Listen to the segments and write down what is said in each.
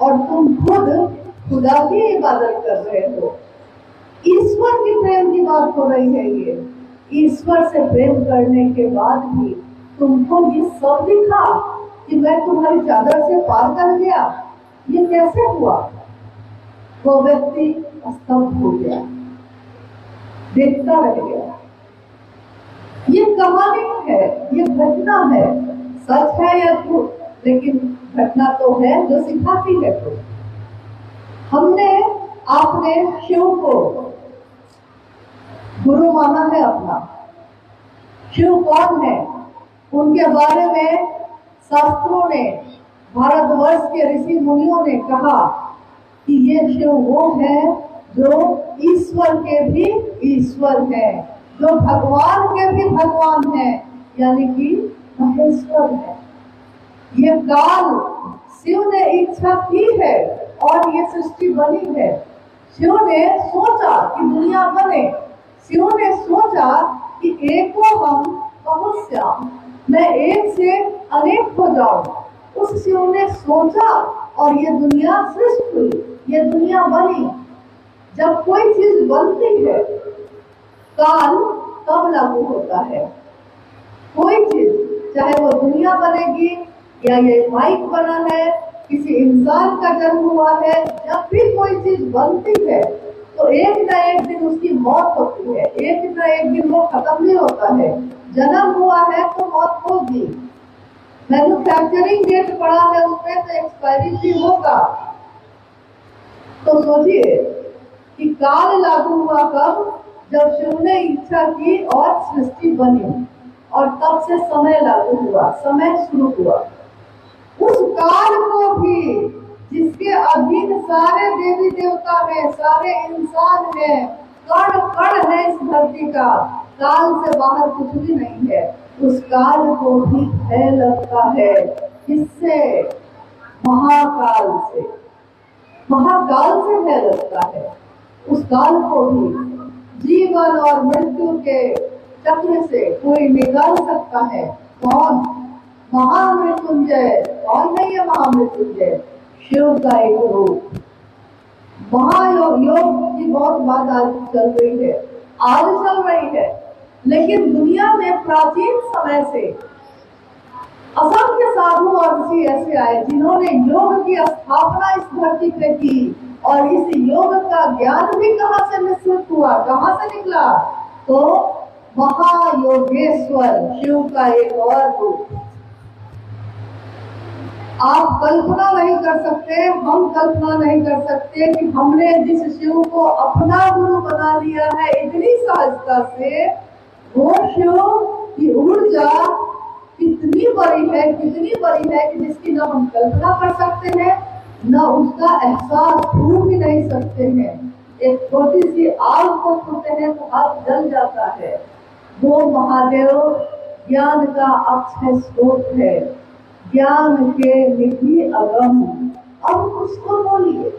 और तुम खुद खुदा की इबादत कर रहे हो। ईश्वर की प्रेम की बात हो रही है। ये ईश्वर से प्रेम करने के बाद भी तुमको ये सब दिखा कि मैं तुम्हारी चादर से पार कर गया, ये कैसे हुआ? वो व्यक्ति स्तब्ध हो गया, देखता रह गया। ये कहानी है, ये घटना है, सच है या झूठ, लेकिन घटना तो है जो सिखाती है। तो हमने आपने शिव को गुरु माना है अपना। शिव कौन है? उनके बारे में शास्त्रों ने, भारतवर्ष के ऋषि मुनियों ने कहा कि ये शिव वो है जो ईश्वर के भी ईश्वर है, जो भगवान के भी भगवान है, यानी कि महेश्वर है। ये काल शिव ने इच्छा की है और ये सृष्टि बनी है। शिव ने सोचा कि दुनिया बने, शिव ने सोचा कि एक को हम पहुंच, मैं एक से अनेक हो जाऊं। उस शिव ने सोचा और ये दुनिया सृष्टि हुई, ये दुनिया बनी। जब कोई चीज बनती है काल तब लागू होता है। कोई चीज, चाहे वो दुनिया बनेगी या ये माइक बना है, किसी इंसान का जन्म हुआ है, जब भी कोई चीज बनती है तो एक न एक दिन उसकी मौत होती है, एक न एक दिन वो खत्म नहीं होता है। जन्म हुआ है तो मौत होगी, मैन्युफैक्चरिंग डेट पड़ा है उसमें तो एक्सपायरी भी होगा। तो सोचिए कि काल लागू हुआ कब? जब शिव ने इच्छा की और सृष्टि बनी, और तब से समय लागू हुआ, समय शुरू हुआ। उस काल को भी, जिसके अधीन सारे देवी देवता है, सारे इंसान है, कण कण है इस धरती का, काल से बाहर कुछ भी नहीं है, उस काल को भी भय लगता है। किससे? महाकाल से। महाकाल से भय लगता है। उस काल को भी जीवन और मृत्यु के चक्र से कोई निकाल सकता है। कौन? महामृत्युंजय। कौन है ये महामृत्युंजय? शिव का एक रूप। महायोग, योग की बहुत बात आज चल रही है, आज चल रही है, लेकिन दुनिया में प्राचीन समय से असंख्य साधु और ऋषि ऐसे आए जिन्होंने योग की स्थापना इस धरती पे की, और इस योग का ज्ञान भी कहाँ से निश्चित हुआ, कहाँ से निकला? तो महायोगेश्वर शिव का एक और रूप। आप कल्पना नहीं कर सकते, हम कल्पना नहीं कर सकते कि हमने जिस शिव को अपना गुरु बना लिया है इतनी सहजता से, वो शिव की ऊर्जा कितनी बड़ी है, कितनी बड़ी है कि जिसकी न हम कल्पना कर सकते हैं, न उसका एहसास छू भी नहीं सकते हैं। एक छोटी सी आग को छूते हैं तो हाथ जल जाता है। वो महादेव ज्ञान का अक्षय स्रोत है, ज्ञान के निधि अगम। अब उसको बोलिए।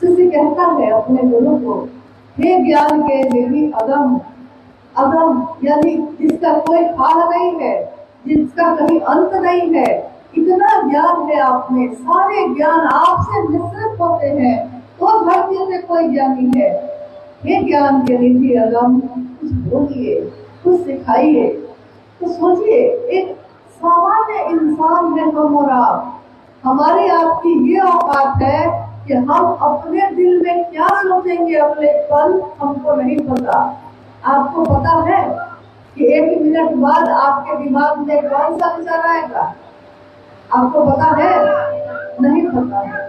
शिष्य कहता है अपने गुरु को, हे ज्ञान के निधि अगम। अगम यानी जिसका कोई खाल नहीं है, जिसका कहीं अंत नहीं है, इतना ज्ञान है आप में, सारे ज्ञान आपसे मिश्रित होते हैं, तो धरती में कोई ज्ञानी है। हे ज्ञान के निधि अगम, कुछ बोलिए, कुछ सिखाइए। तो सोचिए, एक सामान्य इंसान है हम और आप, हमारी आपकी ये औकात है कि हम अपने दिल में क्या सोचेंगे अगले पल, हमको नहीं पता। आपको पता है कि 1 मिनट बाद आपके दिमाग में कौन सा विचार आएगा? आपको पता है? नहीं पता है।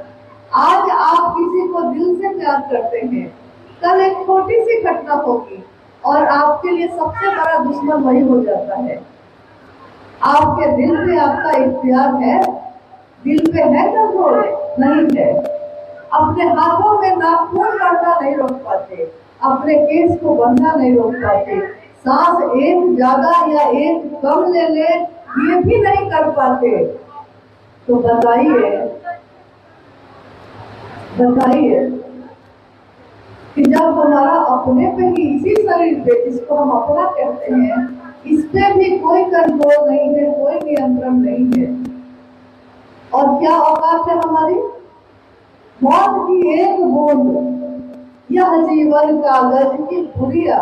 आज आप किसी को दिल से प्यार करते हैं, कल एक छोटी सी घटना होगी और आपके लिए सबसे बड़ा दुश्मन वही हो जाता है। आपके दिल पे आपका इख्तियार है, दिल पे है कंट्रोल? नहीं है। अपने हाथों में नाखून काटना नहीं रोक पाते, अपने केस को बांधना नहीं रोक पाते, सांस एक ज्यादा या एक कम ले ले ये भी नहीं कर पाते। तो बताइए कि जब हमारा अपने पे ही, इसी शरीर पे जिसको हम अपना कहते हैं, इस पे भी कोई कंट्रोल नहीं है, कोई नियंत्रण नहीं है, और क्या औकात है हमारी? मौत की एक बूंद, यह जीवन कागज की पुड़िया,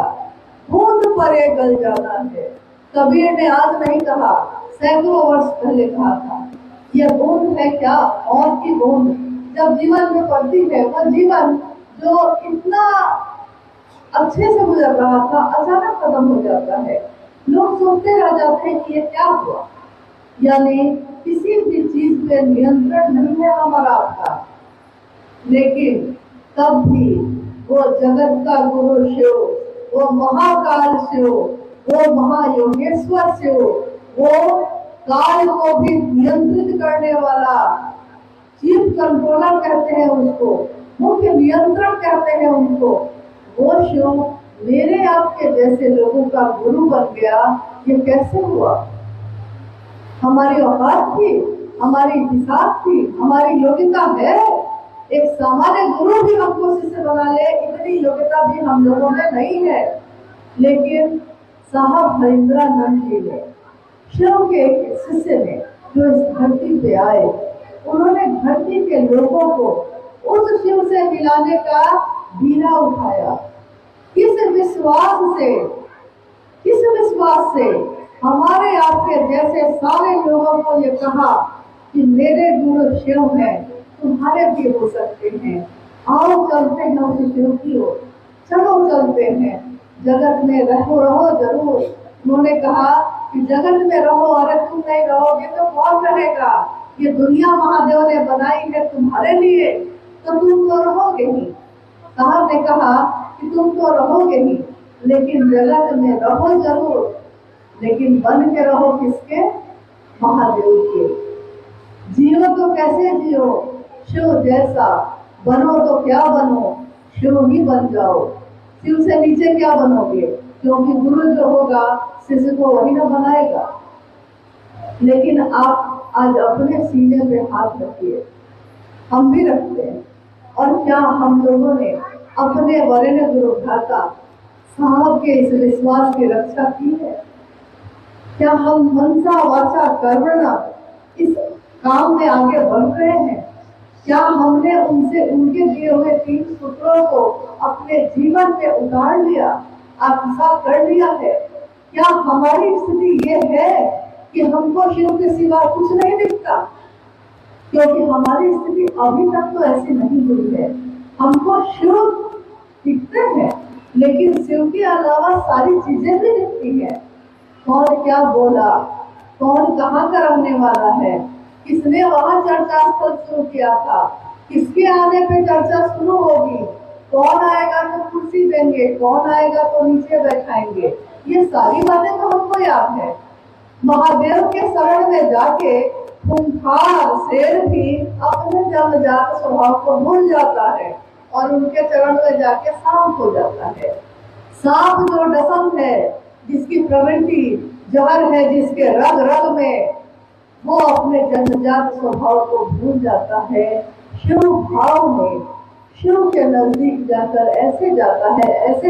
बूंद परे गल जाना है। कबीर ने आज नहीं कहा, सैकड़ों वर्ष पहले कहा था। यह बूंद है क्या? मौत की बूंद जब जीवन में पड़ती है, वह जीवन जो इतना अच्छे से गुजर रहा था अचानक खत्म हो जाता है। लोग सोचते रह जाते हैं कि ये क्या हुआ। यानी किसी भी चीज पे नियंत्रण नहीं है हमारा आपका, लेकिन तब भी वो जगत का गुरु शिव, वो महाकाल शिव, वो महायोगेश्वर शिव, वो काल को भी नियंत्रित करने वाला, चीफ कंट्रोलर कहते हैं उसको, मुख्य नियंत्रण कहते हैं उनको, वो शिव मेरे आपके जैसे लोगों का गुरु बन गया। ये कैसे हुआ? हमारी औकात थी, हमारी हिसाब थी, हमारी योग्यता है? एक सामान्य गुरु भी हमको शिष्य बना ले, इतनी योग्यता भी हम लोगों में नहीं है। लेकिन साहब हरिंद्रानंद जी ने, शिव के एक शिष्य ने, जो इस धरती पे आए, उन्होंने धरती के लोगों को उस शिव से मिलाने का बीड़ा उठाया। किस विश्वास से हमारे आपके जैसे सारे लोगों को ये कहा कि मेरे गुरु शिव हैं, तुम्हारे भी हो सकते हैं, आओ चलते हैं उस शिव की ओर, चलो चलते हैं, जगत में रहो जरूर। उन्होंने कहा कि जगत में रहो, अरे तुम नहीं रहोगे तो कौन रहेगा? ये दुनिया महादेव ने बनाई है तुम्हारे लिए, तो तुम तो रहोगे ही। साहब ने कहा कि तुम तो रहोगे ही, लेकिन जगत में रहो जरूर, लेकिन बन के रहो किसके? महादेव के। जियो तो कैसे जियो? शिव जैसा। बनो तो क्या बनो? शिव ही बन जाओ। शिव से नीचे क्या बनोगे? क्योंकि गुरु जो होगा शिष्य को वही ना बनाएगा। लेकिन आप आज अपने सीने पे हाथ रखिए, हम भी रखते हैं। और क्या हम लोगों ने अपने वरेण्य गुरु भ्राता साहब के इस विश्वास की रक्षा की है? क्या हम मनसा वाचा कर्मणा इस काम में आगे बढ़ रहे हैं? क्या हमने उनके दिए हुए 3 सूत्रों को अपने जीवन में उतार लिया, आत्मसात कर लिया है? क्या हमारी स्थिति ये है कि हमको शिव के सिवा कुछ नहीं दिखता? क्योंकि हमारी स्थिति अभी तक तो ऐसी नहीं हुई है। हमको शिव दिखते हैं, लेकिन शिव के अलावा सारी चीजें भी दिखती है। कौन क्या बोला, कौन कहाँ का रहने वाला है, किसने वहां चर्चा स्थल शुरू किया था, किसके आने पे चर्चा शुरू होगी, कौन आएगा तो कुर्सी देंगे, कौन आएगा तो नीचे बैठाएंगे, ये सारी बातें तो हमको याद है। महादेव के शरण में जाके खूंखार शेर भी अपने जन्मजात स्वभाव को भूल जाता है और उनके चरण में जाके शांत हो जाता है। सांप जो डसम है, जिसकी प्रवृत्ति जहर है, जिसके रग रग में, वो अपने जन्मजात स्वभाव को भूल जाता है। शिव भाव में शिव के नजदीक जाकर ऐसे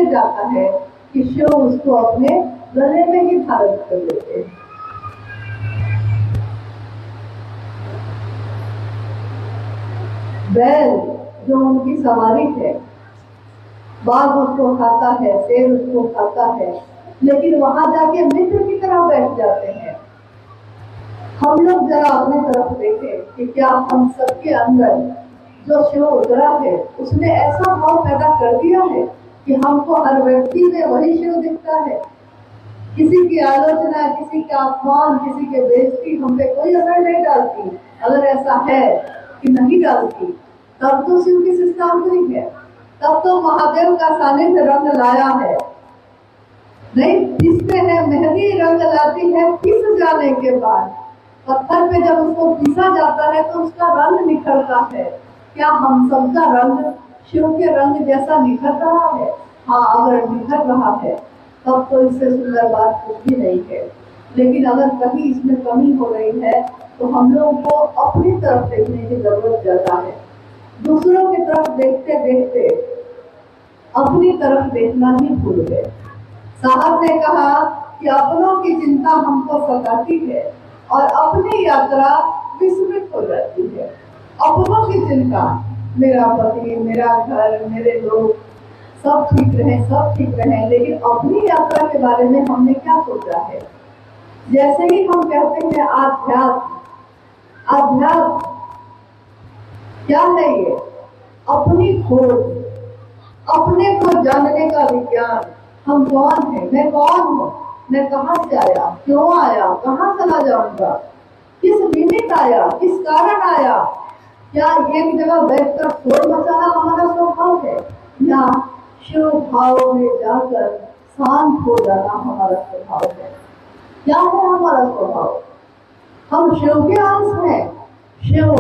जाता है कि शिव उसको अपने गले में ही धारण कर लेते हैं। बैल जो उनकी सवारी है, बाघ उसको खाता है, शेर उसको खाता है, लेकिन वहां जाके मित्र की तरह बैठ जाते हैं। हम लोग जरा अपनी तरफ देखें कि क्या हम सबके अंदर जो शिव उतरा है उसने ऐसा भाव पैदा कर दिया है कि हमको हर व्यक्ति में वही शिव दिखता है। किसी की आलोचना, किसी का अपमान, किसी के बेइज्जती हम पे कोई असर नहीं डालती। अगर ऐसा है कि नहीं डालती, तब तो शिव की शिष्टांतरिक है, तब तो महादेव का सानिध्य रंग लाया है। नहीं पीसते हैं, मेहंदी रंग लाती है पीस जाने के बाद। पत्थर पे जब उसको पीसा जाता है तो उसका रंग निखरता है। क्या हम सबका रंग शिव के रंग जैसा निखर रहा है? हाँ, अगर निखर रहा है तब तो इससे सुंदर बात कुछ भी नहीं है। लेकिन अगर कहीं इसमें कमी हो रही है तो हम लोगों को अपनी तरफ देखने की जरूरत ज्यादा है। दूसरों की तरफ देखते देखते अपनी तरफ देखना ही भूल गए। साहब ने कहा कि अपनों की चिंता हमको सताती है और अपनी यात्रा विस्मृत हो जाती है। अपनों की चिंता, मेरा पति, मेरा घर, मेरे लोग सब ठीक रहे, सब ठीक रहे, लेकिन अपनी यात्रा के बारे में हमने क्या सोचा है? जैसे ही हम कहते हैं आध्यात्म, आध्यात्म क्या है? ये अपनी खोज, अपने को जानने का विज्ञान। हम कौन है, मैं कौन हूँ, मैं कहाँ से आया, क्यों आया, कहाँ चला जाऊंगा, किस निमित्त आया, किस कारण आया। क्या एक जगह बैठकर शोर मचाना हमारा स्वभाव है, या शिव भाव में जाकर शांत हो जाना हमारा स्वभाव है? क्या है हमारा स्वभाव? हम शिव के अंश हैं, शिव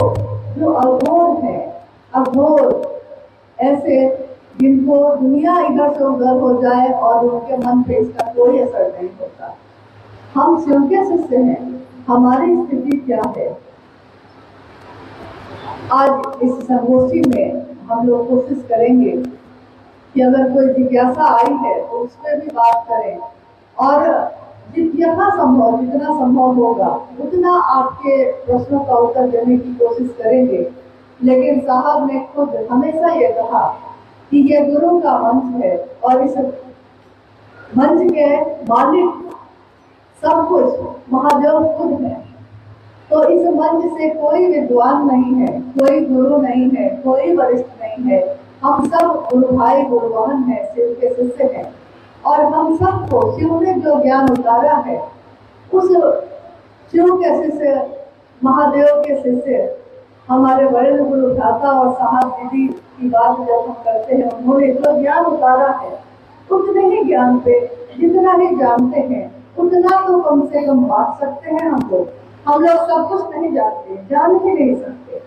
जो अघोर है, अघोर ऐसे जिनको दुनिया इधर से उधर हो जाए और उनके मन पे इसका कोई असर नहीं होता। हम शिव के शिष्य हैं, हमारी स्थिति क्या है? आज इस संगोष्ठी में हम लोग कोशिश करेंगे कि अगर कोई जिज्ञासा आई है तो उसमें भी बात करें, और जितना संभव होगा उतना आपके प्रश्नों का उत्तर देने की कोशिश करेंगे। लेकिन साहब ने खुद हमेशा ये कहा कि ये गुरु का मंच है और इस मंच के मालिक सब कुछ महादेव खुद है। तो इस मंच से कोई विद्वान नहीं है, कोई गुरु नहीं है, कोई वरिष्ठ नहीं है। हम सब गुरु भाई गुरु बहन हैं, शिव के शिष्य हैं, और हम सबको शिव ने जो ज्ञान उतारा है उस शिव के शिष्य, महादेव के शिष्य, हमारे बड़े गुरु भ्राता और साहब दीदी की बात जब हम करते हैं, उन्होंने जो ज्ञान उतारा है उतने ही ज्ञान पे जितना ही जानते हैं उतना तो कम से कम बांट सकते हैं। हम लोग सब कुछ नहीं जानते, जान ही नहीं सकते,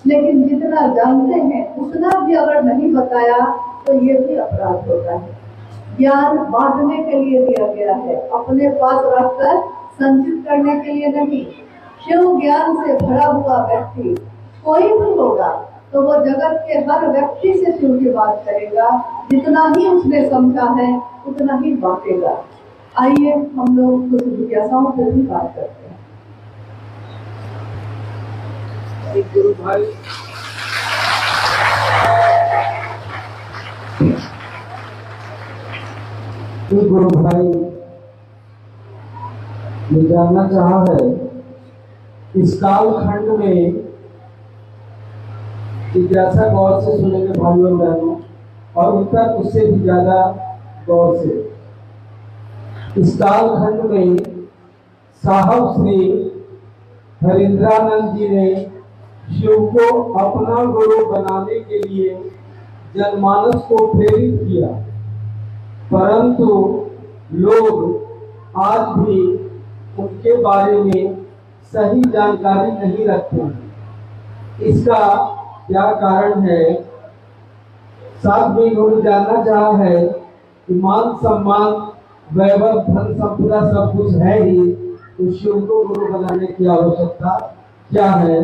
लेकिन जितना जानते हैं उतना भी अगर नहीं बताया तो ये भी अपराध होता है। ज्ञान बांटने के लिए दिया गया है, अपने पास रखकर संचित करने के लिए नहीं। शिव ज्ञान से भरा हुआ व्यक्ति कोई भी होगा तो वो जगत के हर व्यक्ति से शिव की बात करेगा, जितना ही उसने समझा है उतना ही बांटेगा। आइए हम लोग कुछ जिज्ञासाओं पर भी बात करते हैं। गुरु भाई ये जानना चाहा है, इस काल खंड में जिज्ञासा गौर से सुनेंगे भाइयों और बहनों, और उत्तर उससे भी ज्यादा गौर से। इस काल खंड में साहब श्री हरिंद्रानंद जी ने शिव को अपना गुरु बनाने के लिए जनमानस को प्रेरित किया, परंतु लोग आज भी उनके बारे में सही जानकारी नहीं रखते हैं। इसका क्या कारण है? साथ में इन्होंने जानना चाहा है कि मान सम्मान, वैभव, धन संपदा सब कुछ है ही, तो शिव को गुरु बनाने की आवश्यकता क्या है?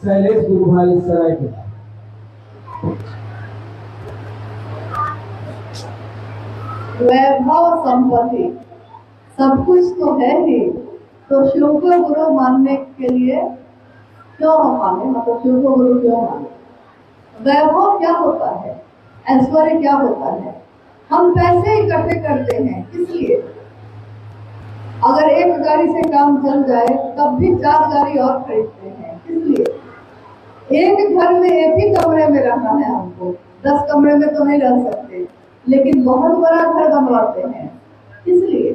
शैलेश गुरु भाई सराय के। वैभव, संपत्ति सब कुछ तो है ही, तो शिव को गुरु मानने के लिए क्यों हम माने? मतलब शिव को गुरु क्यों माने? वैभव क्या होता है, ऐश्वर्य क्या होता है? हम पैसे इकट्ठे करते हैं किस लिए? अगर एक गाड़ी से काम चल जाए तब भी 4 गाड़ी और खरीदते हैं, किस लिए? एक घर में एक ही कमरे में रहना है हमको, 10 कमरे में तो नहीं रह सकते, लेकिन बहुत बड़ा घर बनवाते हैं, इसलिए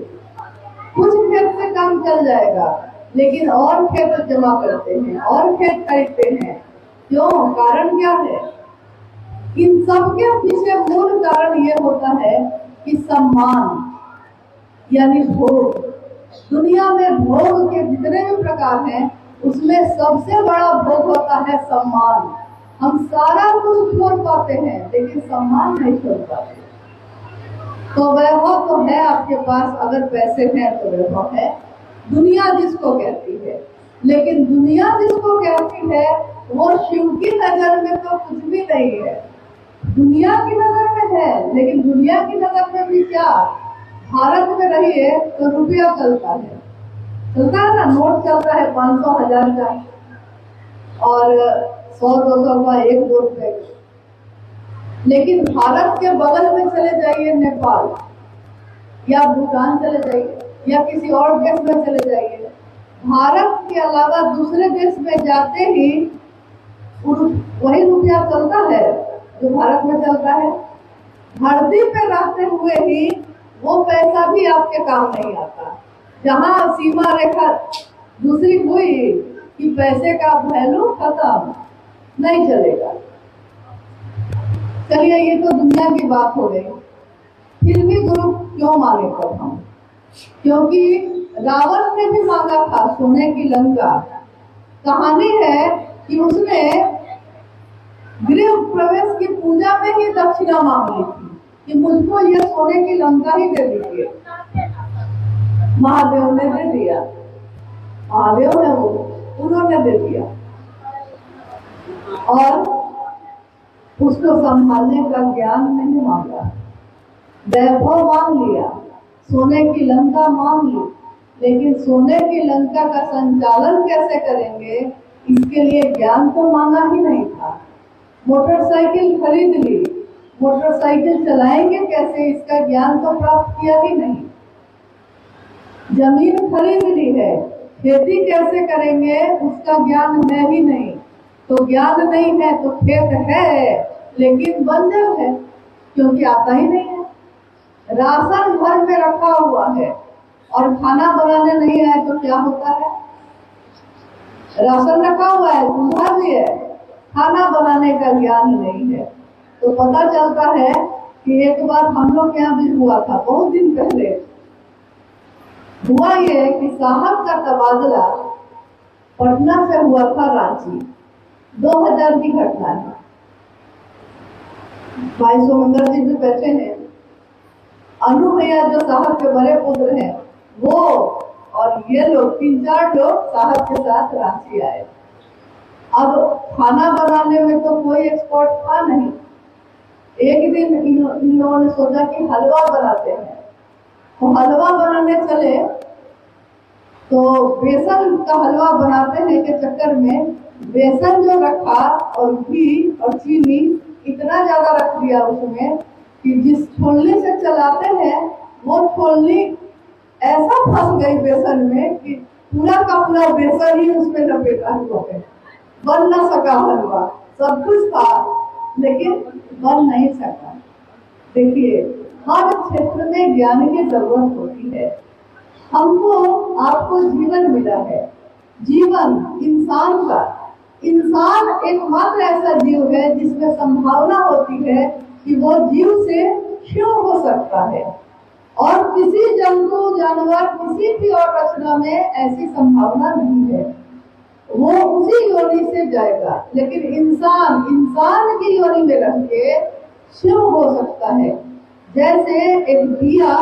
कुछ खेत से काम चल जाएगा लेकिन और खेत जमा करते हैं और खेत खरीदते हैं। क्यों? कारण क्या है? इन सब के पीछे मूल कारण ये होता है कि सम्मान यानी भोग। दुनिया में भोग के जितने भी प्रकार हैं उसमें सबसे बड़ा भोग होता है सम्मान। हम सारा कुछ छोड़ पाते हैं लेकिन सम्मान नहीं छोड़ पाते। तो वैभव तो है आपके पास, अगर पैसे हैं तो वैभव है, दुनिया जिसको कहती है। लेकिन दुनिया जिसको कहती है वो शिव की नजर में तो कुछ भी नहीं है। दुनिया की नजर में है, लेकिन दुनिया की नजर में भी क्या? भारत में रहिए तो रुपया चलता है ना, नोट चलता है 500 1000 का, और 100 200 का 1 2 रुपए। लेकिन भारत के बगल में चले जाइए, नेपाल या भूटान चले जाइए या किसी और देश में चले जाइए, भारत के अलावा दूसरे देश में जाते ही वही रुपया चलता है जो भारत में चलता है। धरती पे रहते हुए ही वो पैसा भी आपके काम नहीं आता। जहां सीमा रेखा दूसरी हुई कि पैसे का वैल्यू खत्म, नहीं चलेगा। चलिए, ये तो दुनिया की बात हो गई। फिर भी गुरु क्यों माने तब हम? क्योंकि रावण ने भी मांगा था सोने की लंका। कहानी है कि उसने गृह प्रवेश की पूजा में ही दक्षिणा मांग ली थी कि मुझको ये सोने की लंका ही दे दीजिए। महादेव ने दे दिया, महादेव ने उन्होंने दे दिया और उसको संभालने का ज्ञान नहीं मांगा। वैभव मांग लिया, सोने की लंका मांग ली, लेकिन सोने की लंका का संचालन कैसे करेंगे इसके लिए ज्ञान तो मांगा ही नहीं था। मोटरसाइकिल खरीद ली, मोटरसाइकिल चलाएंगे कैसे इसका ज्ञान तो प्राप्त किया ही नहीं। जमीन खरीद ली है, खेती कैसे करेंगे उसका ज्ञान है ही नहीं। तो ज्ञान नहीं है तो खेत है लेकिन बंजर है, क्योंकि आता ही नहीं है। राशन घर में रखा हुआ है और खाना बनाने नहीं आए तो क्या होता है? राशन रखा हुआ है, चूल्हा भी है, खाना बनाने का ज्ञान नहीं है। तो पता चलता है कि एक बार हम लोग के यहाँ भी हुआ था, बहुत दिन पहले हुआ ये कि साहब का तबादला पटना से हुआ था रांची। 2000 की घटना है। भाई सोमंदर जी भी बैठे हैं। अनु भैया जो साहब के बड़े पुत्र हैं वो और ये लोग 3-4 लोग साहब के साथ रांची आए। अब खाना बनाने में तो कोई एक्सपर्ट था नहीं। एक दिन इन लोगों ने सोचा कि हलवा बनाते हैं, तो हलवा बनाने चले तो बेसन का हलवा बनाते हैं के चक्कर में बेसन जो रखा और घी और चीनी इतना ज्यादा रख दिया उसमें कि जिस छोलनी से चलाते हैं वो छोलनी ऐसा फंस गई बेसन में कि पूरा का पूरा बेसन ही उसमें लपेटा हुआ है। बन ना सका हलवा, सब कुछ था लेकिन बन नहीं सका। देखिए, हर क्षेत्र में ज्ञान की जरूरत होती है। हमको आपको जीवन मिला है। जीवन इंसान का, इंसान एकमात्र ऐसा जीव है जिसमें संभावना होती है कि वो जीव से शिव हो सकता है, और किसी जंतु जानवर किसी भी और रचना में ऐसी संभावना नहीं है। वो उसी योनि से जाएगा, लेकिन इंसान की योनि में रह के शिव हो सकता है। जैसे एक दिया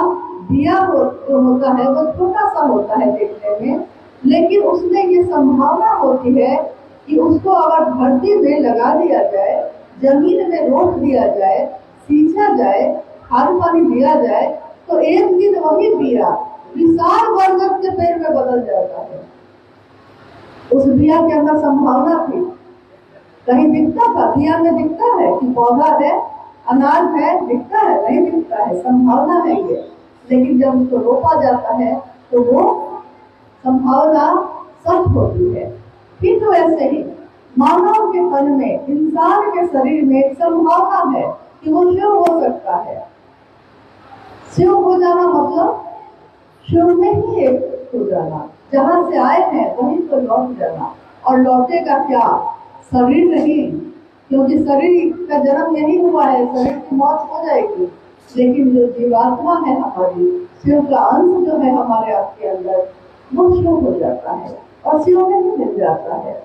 जो होता है वो छोटा सा होता है देखने में, लेकिन उसमें ये संभावना होती है कि उसको अगर धरती में लगा दिया जाए, जमीन में रोक दिया जाए, सींचा जाए, खाद पानी दिया जाए, तो एक दिन वही दिया विशाल बरगद के पेड़ में बदल जाता है। उस दिया के अंदर संभावना थी। कहीं दिखता था, दिया में दिखता है कि पौधा है, अनाज है, दिखता है, नहीं दिखता है, संभावना है ये। लेकिन जब उसको रोपा जाता है तो वो संभावना सच होती है। फिर तो ऐसे ही मानव के मन में, इंसान के शरीर में एक संभावना है कि वो शिव हो सकता है। शिव हो जाना मतलब शिव में ही एक हो जाना, जहाँ से आए हैं वहीं पर लौट जाना। और लौटेगा क्या? शरीर नहीं, क्योंकि शरीर का जन्म यही हुआ है, शरीर की मौत हो जाएगी, लेकिन जो जीवात्मा है हमारी, शिव का अंश जो है हमारे आपके अंदर, वो शिव हो जाता है और शिव में ही मिल जाता है।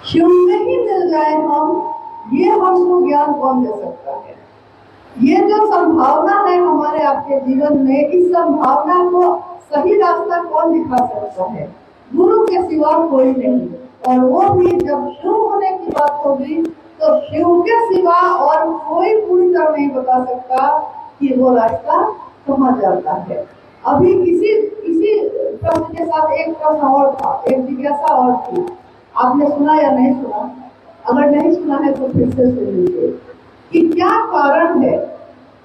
शिव में ही मिल जाए हम, ये हमको ज्ञान कौन दे सकता है? ये जो संभावना है हमारे आपके जीवन में, इस संभावना को सही रास्ता कौन दिखा सकता है? गुरु के सिवा कोई नहीं। और वो भी जब शिव होने की बात होगी तो शिव के सिवा और कोई पूरी तरह नहीं बता सकता कि वो रास्ता कहाँ जाता है। अभी इसी प्रश्न के साथ एक प्रश्न और था, एक जिज्ञासा और थी। आपने सुना या नहीं सुना? अगर नहीं सुना है तो फिर से सुन लीजिए। कि क्या कारण है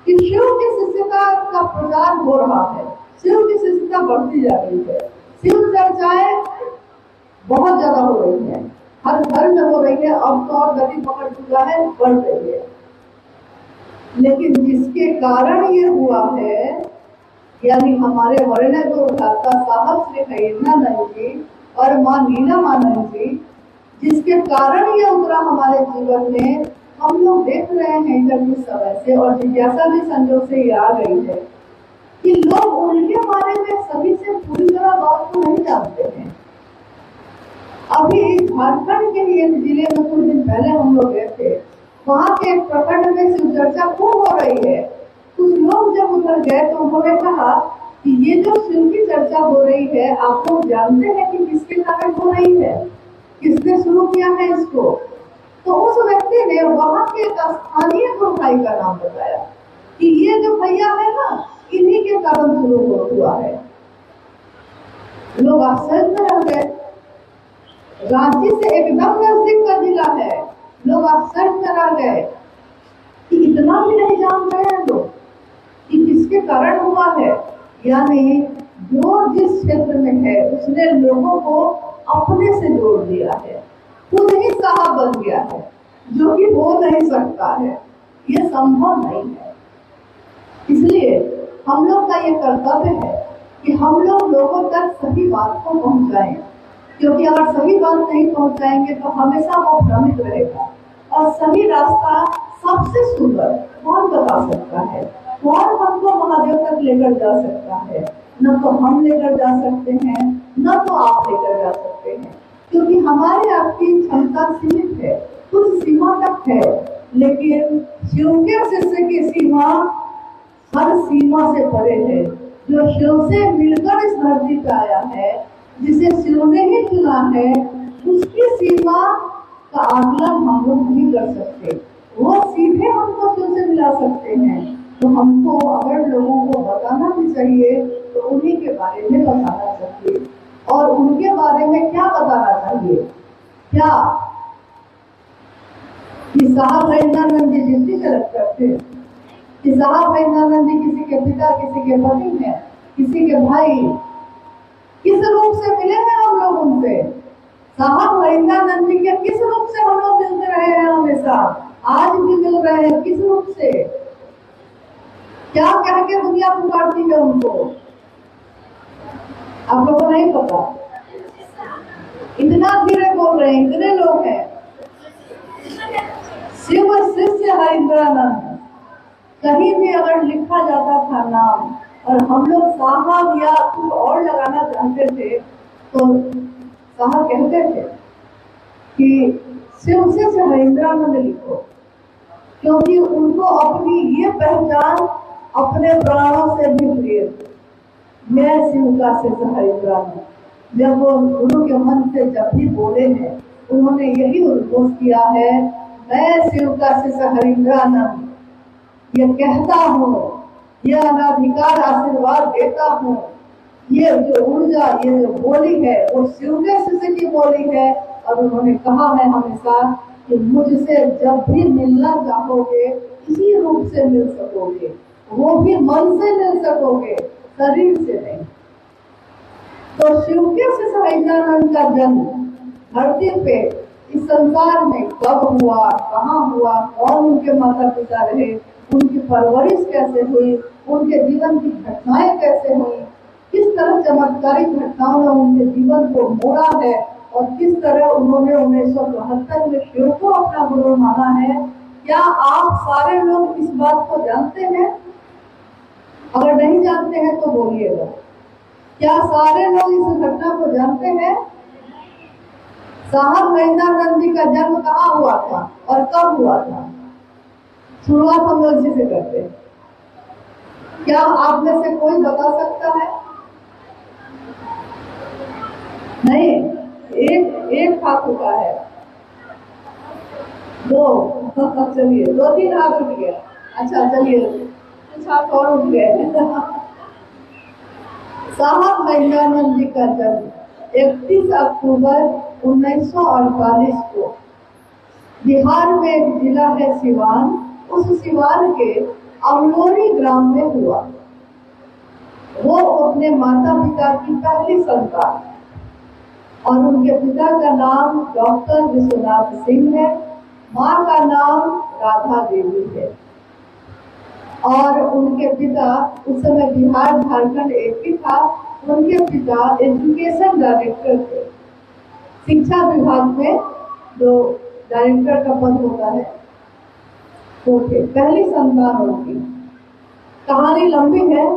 कि शिव की शिष्यता का प्रचार हो रहा है, शिव की शिष्यता बढ़ती जा रही है, शिव चर्चाएं बहुत ज्यादा हो रही है, हर घर में हो रही है, अब तो और गति पकड़ चुका है, बढ़ रही है। लेकिन जिसके कारण ये हुआ है, यानी हमारे वर्ण गुरुदाता साहब श्री खैरनानंद जी और माँ नीलमानंद जी, जिसके कारण ये उतरा हमारे जीवन में, हम लोग देख रहे हैं जब इस समय से, और जिज्ञासा भी संजोग से ये आ गई है कि लोग उनके बारे में सभी से पूरी तरह बात को नहीं जानते हैं। अभी झारखंड के एक जिले में कुछ दिन पहले हम लोग गए थे, वहाँ के एक प्रखंड में शिव चर्चा खूब हो रही है। कुछ लोग जब उधर गए तो उन्होंने कहा कि ये जो शिव की चर्चा हो रही है, आप लोग जानते हैं कि किसके कारण हो रही है, किसने शुरू किया है इसको? तो उस व्यक्ति ने वहाँ के एक स्थानीय गुरु भाई का नाम बताया कि ये जो भैया है ना, इन्हीं के कारण शुरू हुआ है। लोग आश्चर्य में रह गए, रांची से एकदम नजदीक का जिला है, लोग आश्चर्य में रह गए कि इतना भी नहीं जान रहे हैं लोग कि किसके कारण हुआ है। यानी जो जिस क्षेत्र में है उसने लोगों को अपने से जोड़ दिया है, खुद ही साहब बन गया है, जो कि हो नहीं सकता है, ये संभव नहीं है। इसलिए हम लोग का ये कर्तव्य है कि हम लोग लोगों तक सही बात को पहुंचाएं, क्योंकि अगर सही बात नहीं पहुंचाएंगे तो हमेशा वो भ्रमित रहेगा। और सही रास्ता सबसे सुंदर कौन बता सकता है, कौन हमको महादेव तक लेकर जा सकता है? न तो हम लेकर जा सकते हैं, न तो आप लेकर जा सकते हैं, क्योंकि हमारे आपकी क्षमता सीमित है, कुछ सीमा तक है। लेकिन शिव के शिष्य की सीमा हर सीमा से परे है। जो शिव से मिलकर इस धरती पर आया है, जिसे शिव ने ही चुना है, उसकी सीमा का आकलन हम लोग नहीं कर सकते। वो सीधे हमको शिव से मिला सकते हैं। तो हमको अगर लोगों को बताना भी चाहिए तो उन्हीं के बारे में बताना चाहिए। और उनके बारे में क्या बताना चाहिए? क्या कि साहब खैरनानंद जी जिंदगी से रखते थे, कि साहब खैरनानंद जी किसी के पिता, किसी के पति हैं, किसी के भाई, किस रूप से मिले हैं हम लोग उनसे? साहब खैरनानंद जी के किस रूप से हम लोग मिलते रहे हैं? हमेशा आज भी मिल रहे हैं। किस रूप से? क्या कह के दुनिया पुकारती है उनको? आप लोगों को नहीं पता? इतना धीरे बोल रहे हैं, इतने लोग हैं। शिव शिष्य हरिंद्रानंद, कहीं भी अगर लिखा जाता था नाम और हम लोग साहब या कुछ और लगाना चाहते थे तो साहब कहते थे कि शिव शिष्य हरिंद्रानंद लिखो, क्योंकि उनको अपनी ये पहचान अपने प्राणों से भी प्रिय थी। मैं शिव का शिष्य हरिंद्रानंद। जब वो गुरु के मन से जब भी बोले हैं, उन्होंने यही उद्घोष किया है, मैं शिव का शिष्य हरिंद्रानंद ये कहता हूँ, ये अनाधिकार आशीर्वाद देता हूँ। ये जो ऊर्जा, ये जो बोली है, वो शिव के शिष्य की बोली है। और उन्होंने कहा है हमेशा कि मुझसे जब भी मिलना चाहोगे, इसी रूप से मिल सकोगे, वो भी मन से मिल सकोगे, शरीर से नहीं। तो शिव के शिष्य हरिंद्रानंद का जन्म धरती पे इस संसार में कब हुआ, कहाँ हुआ, कौन उनके माता पिता रहे, उनकी परवरिश कैसे हुई, उनके जीवन की घटनाएं कैसे हुई, किस तरह चमत्कारिक घटनाओं ने उनके जीवन को मोड़ा है और किस तरह उन्होंने 1972 में शिव को अपना गुरु माना है। क्या आप सारे लोग इस बात को जानते हैं? अगर नहीं जानते हैं तो बोलिएगा। क्या सारे लोग इस घटना को जानते हैं? साहब खैरनानंद जी का जन्म कहाँ हुआ था और कब हुआ था? शुरुआत हम लोग इसी से करते हैं। क्या आप में से कोई बता सकता है? नहीं, एक हाथ उठा है, दो, चलिए 2-3 हाथ उठ गया। अच्छा चलिए, कुछ हाथ और उठ गए। साहब खैरनानंद जी का जन्म 31 अक्टूबर 1948 को बिहार में एक जिला है सिवान, उस सिवान के अवलोरी ग्राम में हुआ। वो अपने माता पिता की पहली संतान और उनके पिता का नाम डॉक्टर विश्वनाथ सिंह है, माँ का नाम राधा देवी है। और उनके पिता उस समय बिहार झारखंड एक ही था। उनके पिता एजुकेशन डायरेक्टर थे, शिक्षा विभाग में जो डायरेक्टर का पद होता है वो थे। पहली संतान होगी। कहानी लंबी है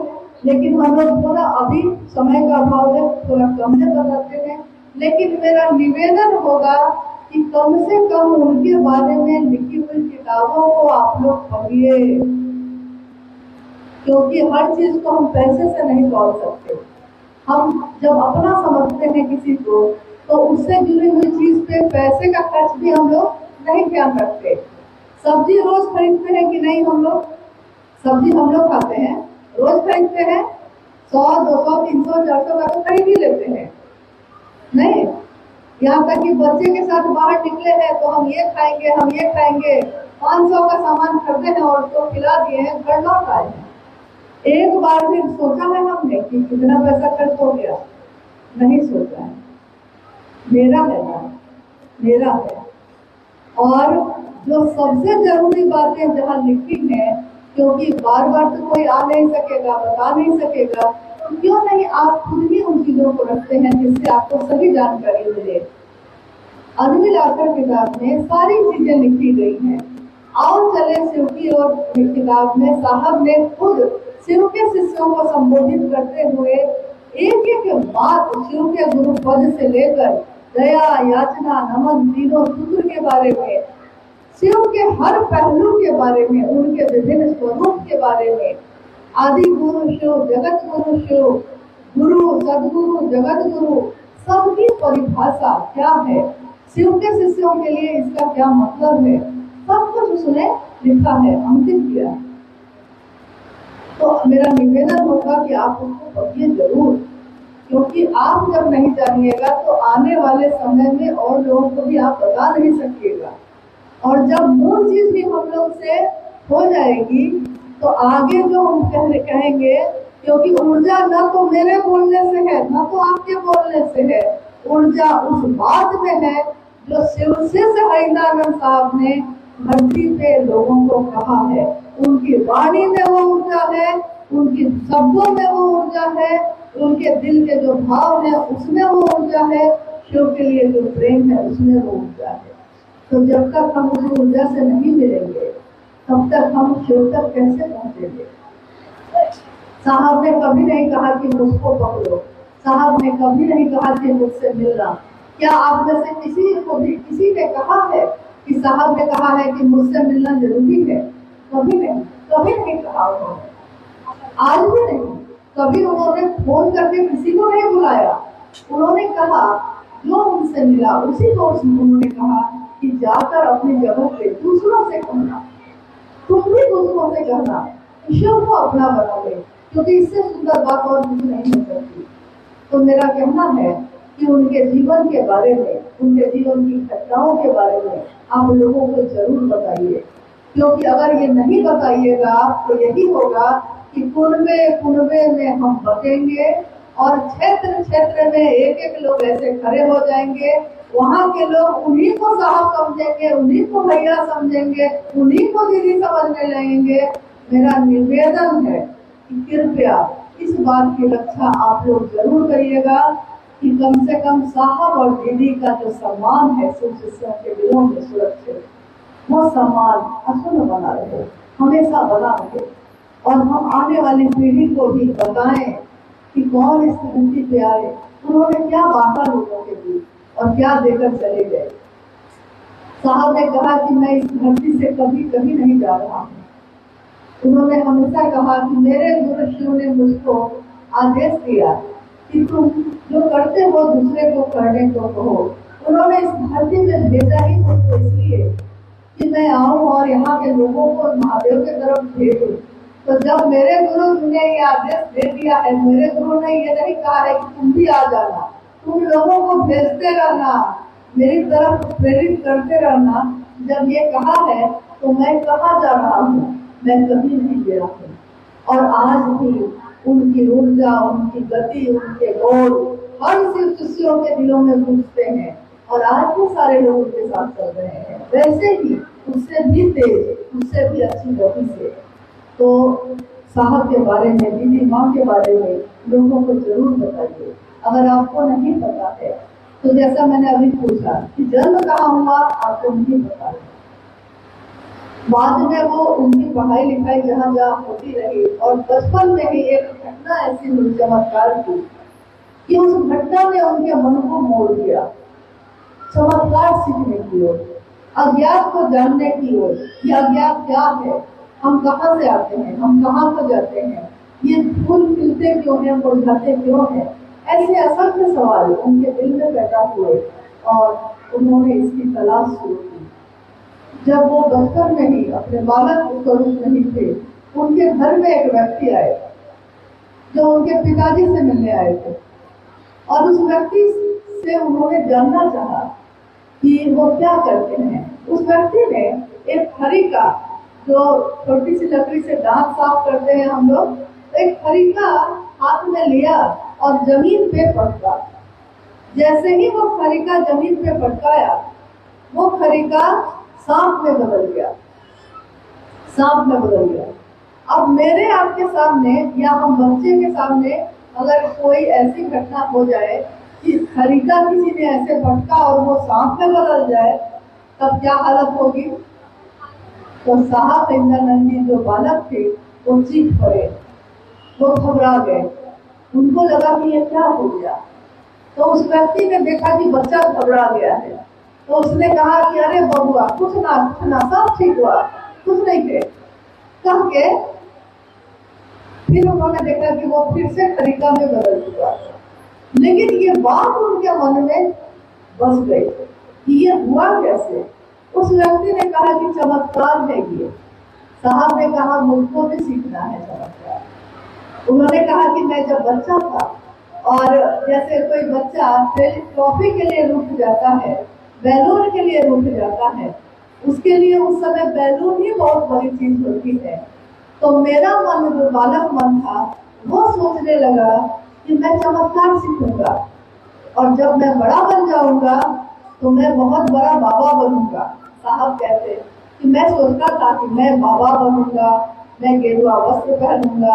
लेकिन हम लोग थोड़ा अभी समय का अभाव है, थोड़ा कम से बताते हैं। लेकिन मेरा निवेदन होगा कि कम से कम उनके बारे में लिखी हुई किताबों को आप लोग पढ़िए, क्योंकि हर चीज को हम पैसे से नहीं तोड़ सकते। हम जब अपना समझते हैं किसी को तो उससे जुड़ी हुई चीज पे पैसे का खर्च भी हम लोग नहीं ध्यान रखते। सब्जी रोज खरीदते हैं कि नहीं? हम लोग सब्जी हम लोग खाते हैं, रोज खरीदते हैं। 100, 200, 300, 400 का तो खरीद ही लेते हैं, नहीं? यहाँ तक कि बच्चे के साथ बाहर निकले हैं तो हम ये खाएंगे, हम ये खाएंगे। 500 का सामान खरीदे हैं और उसको खिला दिए हैं, घर लौट आए हैं। एक बार भी सोचा है हमने कि कितना पैसा खर्च हो गया? नहीं सोचा है। मेरा है ना, मेरा है। और जो सबसे जरूरी बातें जहाँ लिखी हैं, क्योंकि बार बार तो कोई आ नहीं सकेगा, बता नहीं सकेगा, तो क्यों नहीं आप खुद ही उन चीजों को रखते हैं जिससे आपको सही जानकारी मिले। अनविल आकर किताब में सारी चीजें लिखी गई हैं। आओ चले शिव की ओर किताब में साहब ने खुद शिव के शिष्यों को संबोधित करते हुए एक एक बात शिव के गुरु पद से लेकर दया, याचना, नमन, तीनों सूत्र के बारे में, शिव के हर पहलू के बारे में, उनके विभिन्न स्वरूप के बारे में, आदि गुरु शिव, जगत गुरु शिव, गुरु, सदगुरु, जगत गुरु, सबकी परिभाषा क्या है, शिव के शिष्यों के लिए इसका क्या मतलब है, सब कुछ उसने लिखा है, अंकित किया। तो मेरा निवेदन होगा कि आप उसको पढ़िए जरूर, क्योंकि आप जब नहीं जानिएगा तो आने वाले समय में और लोगों को भी आप बता नहीं सकिएगा। और जब मूल चीज भी हम लोग से हो जाएगी तो आगे जो हम कहेंगे, क्योंकि ऊर्जा न तो मेरे बोलने से है न तो आपके बोलने से है, ऊर्जा उस बात में है जो शिवशेष हरिनारायण साहब ने धरती पे लोगों को कहा है। उनकी वाणी में वो ऊर्जा है, उनकी शब्दों में वो ऊर्जा है, उनके दिल के जो भाव है उसमें वो ऊर्जा है, शिव के लिए जो प्रेम है उसमें वो ऊर्जा है। तो जब तक हम उस ऊर्जा से नहीं मिलेंगे तब तक हम शिव तक कैसे पहुंचेंगे? साहब ने कभी नहीं कहा कि मुझको पकड़ो, साहब ने कभी नहीं कहा कि मुझसे मिलना। क्या आप में से किसी ने कहा है कि साहब ने कहा है कि मुझसे मिलना जरूरी है? कभी नहीं कहा उन्होंने, आज भी नहीं। कभी उन्होंने फोन करके किसी को नहीं बुलाया। उन्होंने कहा जो उनसे मिला उसी को उन्होंने कहा कि जाकर अपनी जगह पे दूसरों से कहना, तुम भी दूसरों से कहना, ईश्वर को अपना बना ले, क्योंकि इससे सुंदर बात और कुछ नहीं हो सकती। तो मेरा कहना है कि उनके जीवन के बारे में, उनके जीवन की घटनाओं के बारे में आप लोगों को जरूर बताइए, क्योंकि अगर ये नहीं बताइएगा तो यही होगा कि कुनबे में हम बटेंगे और क्षेत्र में एक एक लोग ऐसे खड़े हो जाएंगे। वहाँ के लोग उन्हीं को साहब समझेंगे, उन्हीं को भैया समझेंगे, उन्हीं को दीदी समझने लगेंगे। मेरा निवेदन है कि कृपया इस बात की रक्षा आप लोग जरूर करिएगा कि कम से कम साहब और दीदी का जो सम्मान है शिव शिष्यों के दिलों में सुरक्षित, वो सम्मान अक्षुण्ण बना रहे, हमेशा बना रहे। और हम आने वाली पीढ़ी को भी बताएं कि कौन इस धरती पे आए, उन्होंने क्या बांटा लोगों के बीच और क्या देकर चले गए। साहब ने कहा कि मैं इस धरती से कभी नहीं जा रहा हूँ। उन्होंने हमेशा कहा कि मेरे गुरु शिव ने मुझको आदेश दिया कि तुम जो करते हो दूसरे को करने को कहो। उन्होंने इस धरती में भेजा ही मुझको इसलिए कि मैं आऊँ और यहाँ के लोगों को महादेव की तरफ भेजूं। तो जब मेरे गुरु ने ये आदेश दे दिया है, मेरे गुरु ने ये नहीं कहा है कि तुम भी आ जाना, तुम लोगों को भेजते रहना, मेरी तरफ प्रेरित करते रहना। जब ये कहा है तो मैं कहाँ जा रहा हूँ? मैं कभी नहीं गया हूँ। और आज भी उनकी ऊर्जा, उनकी गति, उनके बोल हर सिर्फ शिष्यों के दिलों में गूंजते हैं और आज भी सारे लोग उनके साथ चल रहे हैं, वैसे ही उससे भी तेज, उससे भी अच्छी गति से। तो साहब के बारे में, दीदी माँ के बारे में लोगों को जरूर बताइए। अगर आपको नहीं पता है तो जैसा मैंने अभी पूछा कि जन्म कहाँ हुआ, आपको नहीं पता है। बाद में वो उनकी पढ़ाई लिखाई जहाँ जहाँ होती रही और बचपन में ही एक घटना ऐसी हुई चमत्कार की कि उस घटना ने उनके मन को मोड़ दिया, चमत्कार सीखने की ओर, अज्ञात को जानने की ओर। ये अज्ञात क्या है, हम कहाँ से आते हैं, हम कहाँ को जाते हैं, ये फूल खिलते क्यों हैं, मुरझाते क्यों हैं, ऐसे असंख्य सवाल उनके दिल में पैदा हुए और उन्होंने इसकी तलाश शुरू की। जब वो बचपन में ही अपने बालक स्वरूप में ही थे, उनके घर में एक व्यक्ति आए जो उनके पिताजी से मिलने आए थे और उस व्यक्ति से उन्होंने जानना चाहा कि वो क्या करते हैं। उस व्यक्ति ने एक खरीका, जो छोटी सी लकड़ी से दांत साफ करते हैं हम लोग, एक खरीका हाथ में लिया और जमीन पे पटका। जैसे ही वो खरीका जमीन पे पटकाया, वो खरीका सांप में बदल गया, सांप में बदल गया। अब मेरे आपके सामने या हम बच्चे के सामने अगर कोई ऐसी घटना हो जाए कि खरीका किसी ने ऐसे पटका और वो सांप में बदल जाए, तब क्या हालत होगी? तो साहब इंद्रानंद जी जो बालक थे वो चीख पड़े, वो घबरा गए, उनको लगा कि ये क्या हो गया। तो उस व्यक्ति ने देखा कि बच्चा घबरा गया है, तो उसने कहा कि अरे बबुआ कुछ ना सब ठीक हुआ, कुछ नहीं थे। कह के फिर उन्होंने देखा कि वो फिर से खरीका में बदल चुका। लेकिन ये बात उनके मन में बस गई कि ये हुआ कैसे। उस व्यक्ति ने कहा कि चमत्कार है ये। साहब ने कहा मुझको भी सीखना है चमत्कार। उन्होंने कहा कि मैं जब बच्चा था और जैसे कोई बच्चा ट्रॉफी के लिए रुक जाता है, बैलून के लिए रुक जाता है, उसके लिए उस समय बैलून ही बहुत बड़ी चीज होती है। तो मेरा मन, जो बालक मन था, वो सोचने लगा कि मैं चमत्कार सीखूंगा और जब मैं बड़ा बन जाऊंगा तो मैं बहुत बड़ा बाबा बनूंगा। साहब कहते कि मैं सोचता था कि मैं बाबा बनूंगा, मैं गेरुआ वस्त्र पहनूंगा,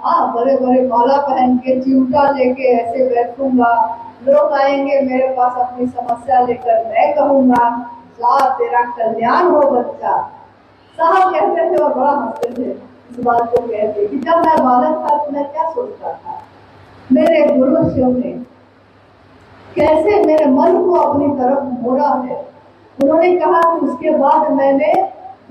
हाँ बड़े बड़े माला पहन के चिमटा लेके ऐसे बैठूंगा, लोग आएंगे मेरे पास अपनी समस्या लेकर, मैं कहूंगा जा तेरा कल्याण हो बच्चा। साहब कहते थे और बड़ा हंसते थे इस बात को कहते कि जब मैं बालक था तो मैं क्या सोचता था। मेरे गुरु शिव ने कैसे मेरे मन को अपनी तरफ मोड़ा है। उन्होंने कहा कि उसके बाद मैंने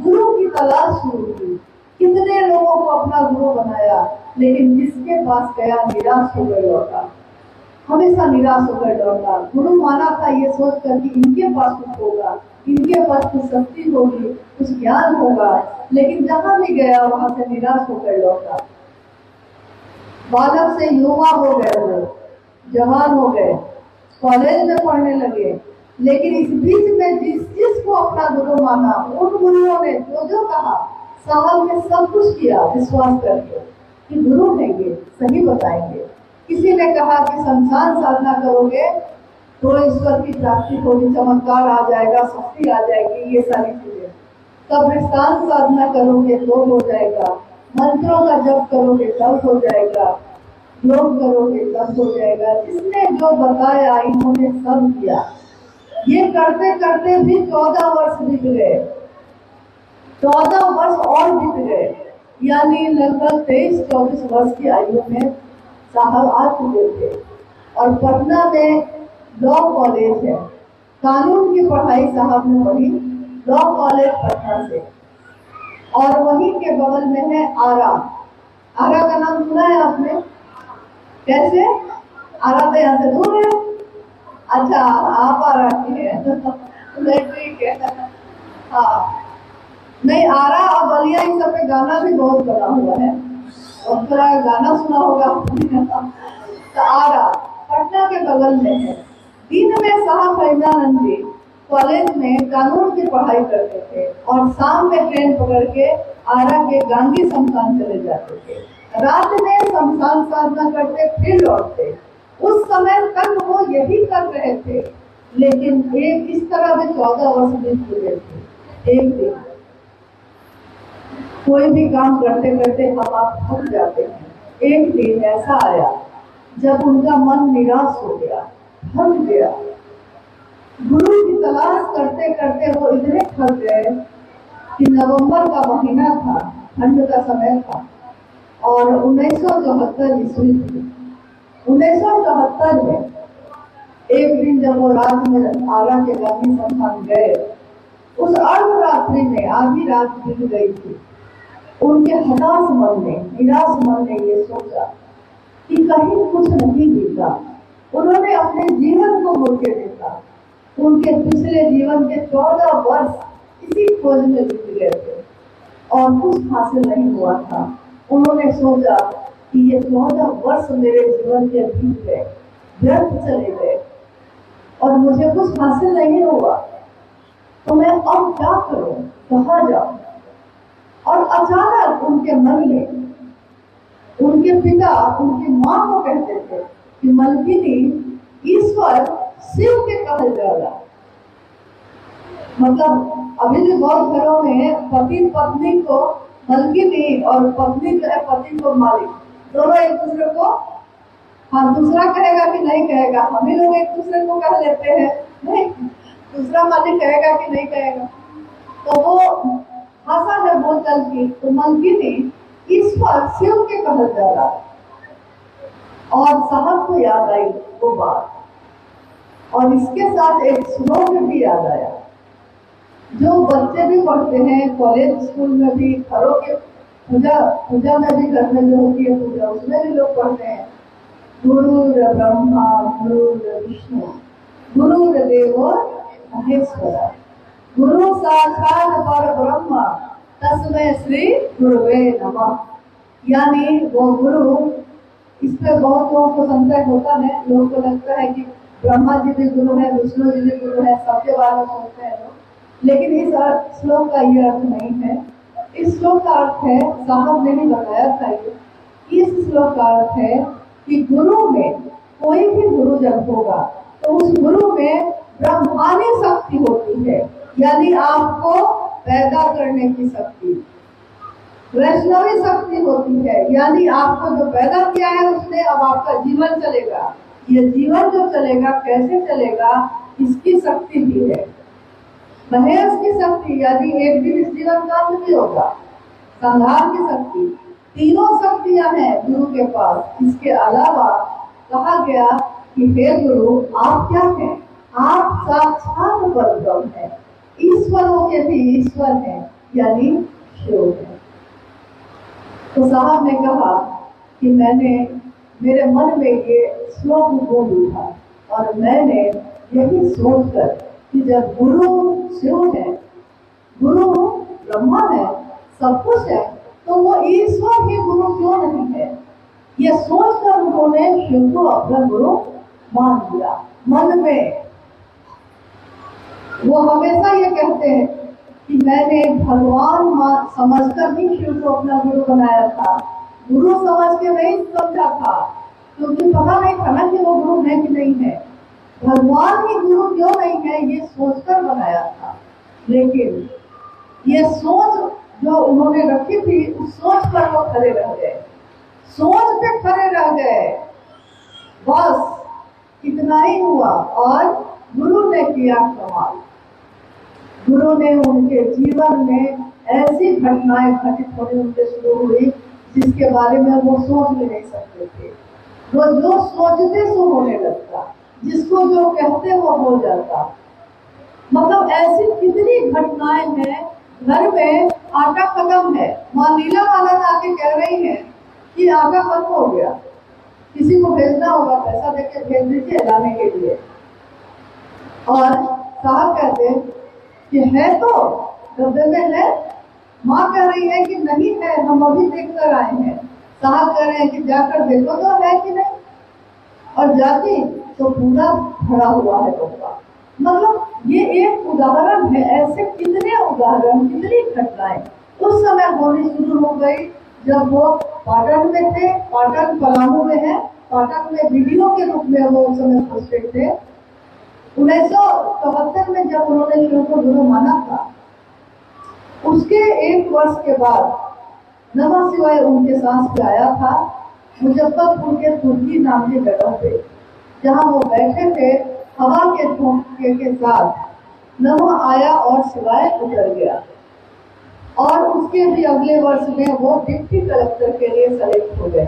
गुरु की तलाश शुरू की। कितने लोगों को अपना गुरु बनाया, लेकिन जिसके पास गया निराश होकर लौटा, हमेशा निराश होकर लौटा। गुरु माना था ये सोचकर कि इनके पास कुछ होगा, इनके पास कुछ शक्ति होगी, कुछ ज्ञान होगा, लेकिन जहां भी गया वहां से निराश होकर लौटा। बालक से युवा हो गए, वो जवान हो गए, कॉलेज में पढ़ने लगे, लेकिन इस बीच में जिसको अपना गुरु माना, उन गुरुओं ने जो कहा, साहब ने सब कुछ किया विश्वास करके कि गुरु हैं ये, सही बताएंगे। किसी ने कहा कि संसान साधना करोगे तो ईश्वर की प्राप्ति होगी, चमत्कार आ जाएगा, शक्ति आ जाएगी, ये सारी चीजें। कब्रिस्तान साधना करोगे तो हो जाएगा, मंत्रों का जप करोगे तब हो जाएगा, योग करोगे तब हो जाएगा। जिसने जो बताया इन्होंने सब किया। ये करते करते भी 14 वर्ष बीत गए, 14 वर्ष और बीत गए, यानी लगभग 23-24 वर्ष की आयु में साहब आ चुके थे। और पटना में लॉ कॉलेज है, कानून की पढ़ाई साहब ने पढ़ी लॉ कॉलेज पटना से। और वहीं के बगल में है आरा। आरा का नाम सुना है आपने? कैसे? आरा तो यहाँ से दूर है। अच्छा, आप आरा की है ठीक है। हाँ, नहीं, आरा और बलिया इन सब पे गाना भी बहुत बना हुआ है और थोड़ा गाना सुना होगा तो आरा पटना के बगल में है। दिन में साहब फैजानंद जी कॉलेज में कानून की पढ़ाई करते थे और शाम में ट्रेन पकड़ के आरा के गांधी शमशान चले जाते थे। रात में शमशान साधना करते फिर लौटते। उस समय तक वो यही कर रहे थे, लेकिन एक इस तरह में 14 वर्ष बीत चुके थे। एक दिन कोई भी काम करते करते हम आप थक जाते हैं। एक दिन ऐसा आया जब उनका मन निराश हो गया, थक गया। गुरु की तलाश करते करते वो इतने थक गए कि नवंबर का महीना था, ठंड का समय था और 1974 ईस्वी थी। 1974 में एक दिन जब वो रात में आरा के गांधी शमशान गए, उस अर्धरात्रि में आधी रात बीत गई थी। उनके हताश मन ने, निराश मन ने ये सोचा कि कहीं कुछ नहीं बीता। उन्होंने अपने जीवन को मुड़ के देखा। उनके पिछले जीवन के 14 वर्ष इसी खोज में बीत गए थे और कुछ हासिल नहीं हुआ था। उन्होंने सोचा कि ये 14 वर्ष मेरे जीवन के बीत गए, व्यर्थ चले गए और मुझे कुछ हासिल नहीं हुआ, तो मैं अब क्या करूं, कहाँ जाऊं। और अचानक उनके मन में उनके पिता उनकी माँ को कहते थे कि मलकिनी, ईश्वर शिव के कहल जाला। मतलब अभी भी बहुत घरों में पति पत्नी को मलकिनी और पत्नी जो है पति को मालिक, दोनों एक दूसरे को, हाँ दूसरा कहेगा कि नहीं कहेगा, हम ही लोग एक दूसरे को कह लेते हैं, नहीं दूसरा मालिक कहेगा कि नहीं कहेगा। तो वो भाषा है बोलचाल की। तो मलकिनी ईश्वर शिव के कहल जाला। और साहब को याद आई वो बात और इसके साथ एक श्लोक भी याद आया जो बच्चे भी पढ़ते हैं, कॉलेज स्कूल में भी, घरों के पूजा में भी, घर में जो होती है पूजा उसमें भी लोग पढ़ते हैं। गुरुर् ब्रह्मा गुरुर् विष्णु गुरुर्देवो महेश्वरा गुरु साक्षात परब्रह्म तस्मै श्री गुरुवे नमः। यानी वो गुरु, इस पर बहुत लोगों को संशय होता है। लोगों को लगता है कि ब्रह्मा जी भी गुरु है, विष्णु जी भी गुरु है, सबके बारे में सोचते हैं लोग, लेकिन इस श्लोक का ये अर्थ नहीं है। इस श्लोक का अर्थ है, साहब ने भी बताया था, इस श्लोक का अर्थ है कि गुरु में, कोई भी गुरु जब होगा तो उस गुरु में ब्रह्मानी शक्ति होती है, यानी आपको पैदा करने की शक्ति, वैष्णवी शक्ति होती है, यानी आपको जो पैदा किया है उसने अब आपका जीवन चलेगा। ये जीवन जो चलेगा कैसे चलेगा, इसकी शक्ति भी है, महेश की शक्ति, यानी एक दिन इस जीवन का अंत भी होगा, संहार की शक्ति, तीनों शक्तियां हैं गुरु के पास। इसके अलावा कहा गया कि हे गुरु आप क्या हैं, आप साक्षात परब्रह्म हैं, ईश्वरों के भी ईश्वर हैं, यानी शिव है। तो साहब ने कहा कि मेरे मन में ये श्लोक बोल उठा और मैंने यही सोचकर कि जब गुरु शिव है, गुरु ब्रह्मा है, सब कुछ है, तो वो ईश्वर ही गुरु क्यों नहीं है। ये सोचकर उन्होंने शिव को अपना गुरु मान लिया। मन में वो हमेशा ये कहते हैं कि मैंने भगवान समझकर भी शिव को अपना गुरु बनाया था, गुरु समझ के नहीं समझा था, क्योंकि पता नहीं था ना कि वो गुरु है कि नहीं है। भगवान ही गुरु क्यों नहीं है ये सोचकर बनाया था, लेकिन ये सोच जो उन्होंने रखी थी उस सोच पर वो खड़े रह गए, सोच पे खड़े रह गए, बस इतना ही हुआ। और गुरु ने किया कमाल। गुरु ने उनके जीवन में ऐसी घटनाएं घटित होने उनसे शुरू हुई जिसके बारे में वो सोच भी नहीं सकते थे। वो जो सोचते सो होने लगता, जिसको जो कहते वो हो जाता। मतलब ऐसी कितनी घटनाएं हैं। घर में आटा खत्म है, माँ नीला वाला आके कह रही है कि आटा खत्म हो गया, किसी को भेजना होगा, पैसा देके भेज दीजिए लाने के लिए। और साहब कहते कि है तो डब्बे में है, माँ कह रही है कि नहीं है, हम अभी देख कर आए हैं। साहब कह रहे हैं कि जाकर देखो तो है कि नहीं, और जाती तो पूरा भरा हुआ है डब्बा। मतलब ये एक उदाहरण है, ऐसे कितने उदाहरण, कितनी घटनाएं उस समय होनी शुरू हो गई जब वो पाटन में थे। पाटन पलामू में है। पाटन में वीडियो के रूप में वो उस समय उपस्थित थे। 1974 में जब उन्होंने शिव को गुरु माना था, उसके 1 वर्ष के बाद नमः शिवाय उनके सांस पे आया था मुजफ्फरपुर के तुर्की नाम की जगह पे, जहाँ वो बैठे थे। हवा के झोंके के साथ नमः आया और शिवाय उतर गया। और उसके भी अगले वर्ष में वो डिप्टी कलेक्टर के लिए सेलेक्ट हो गए।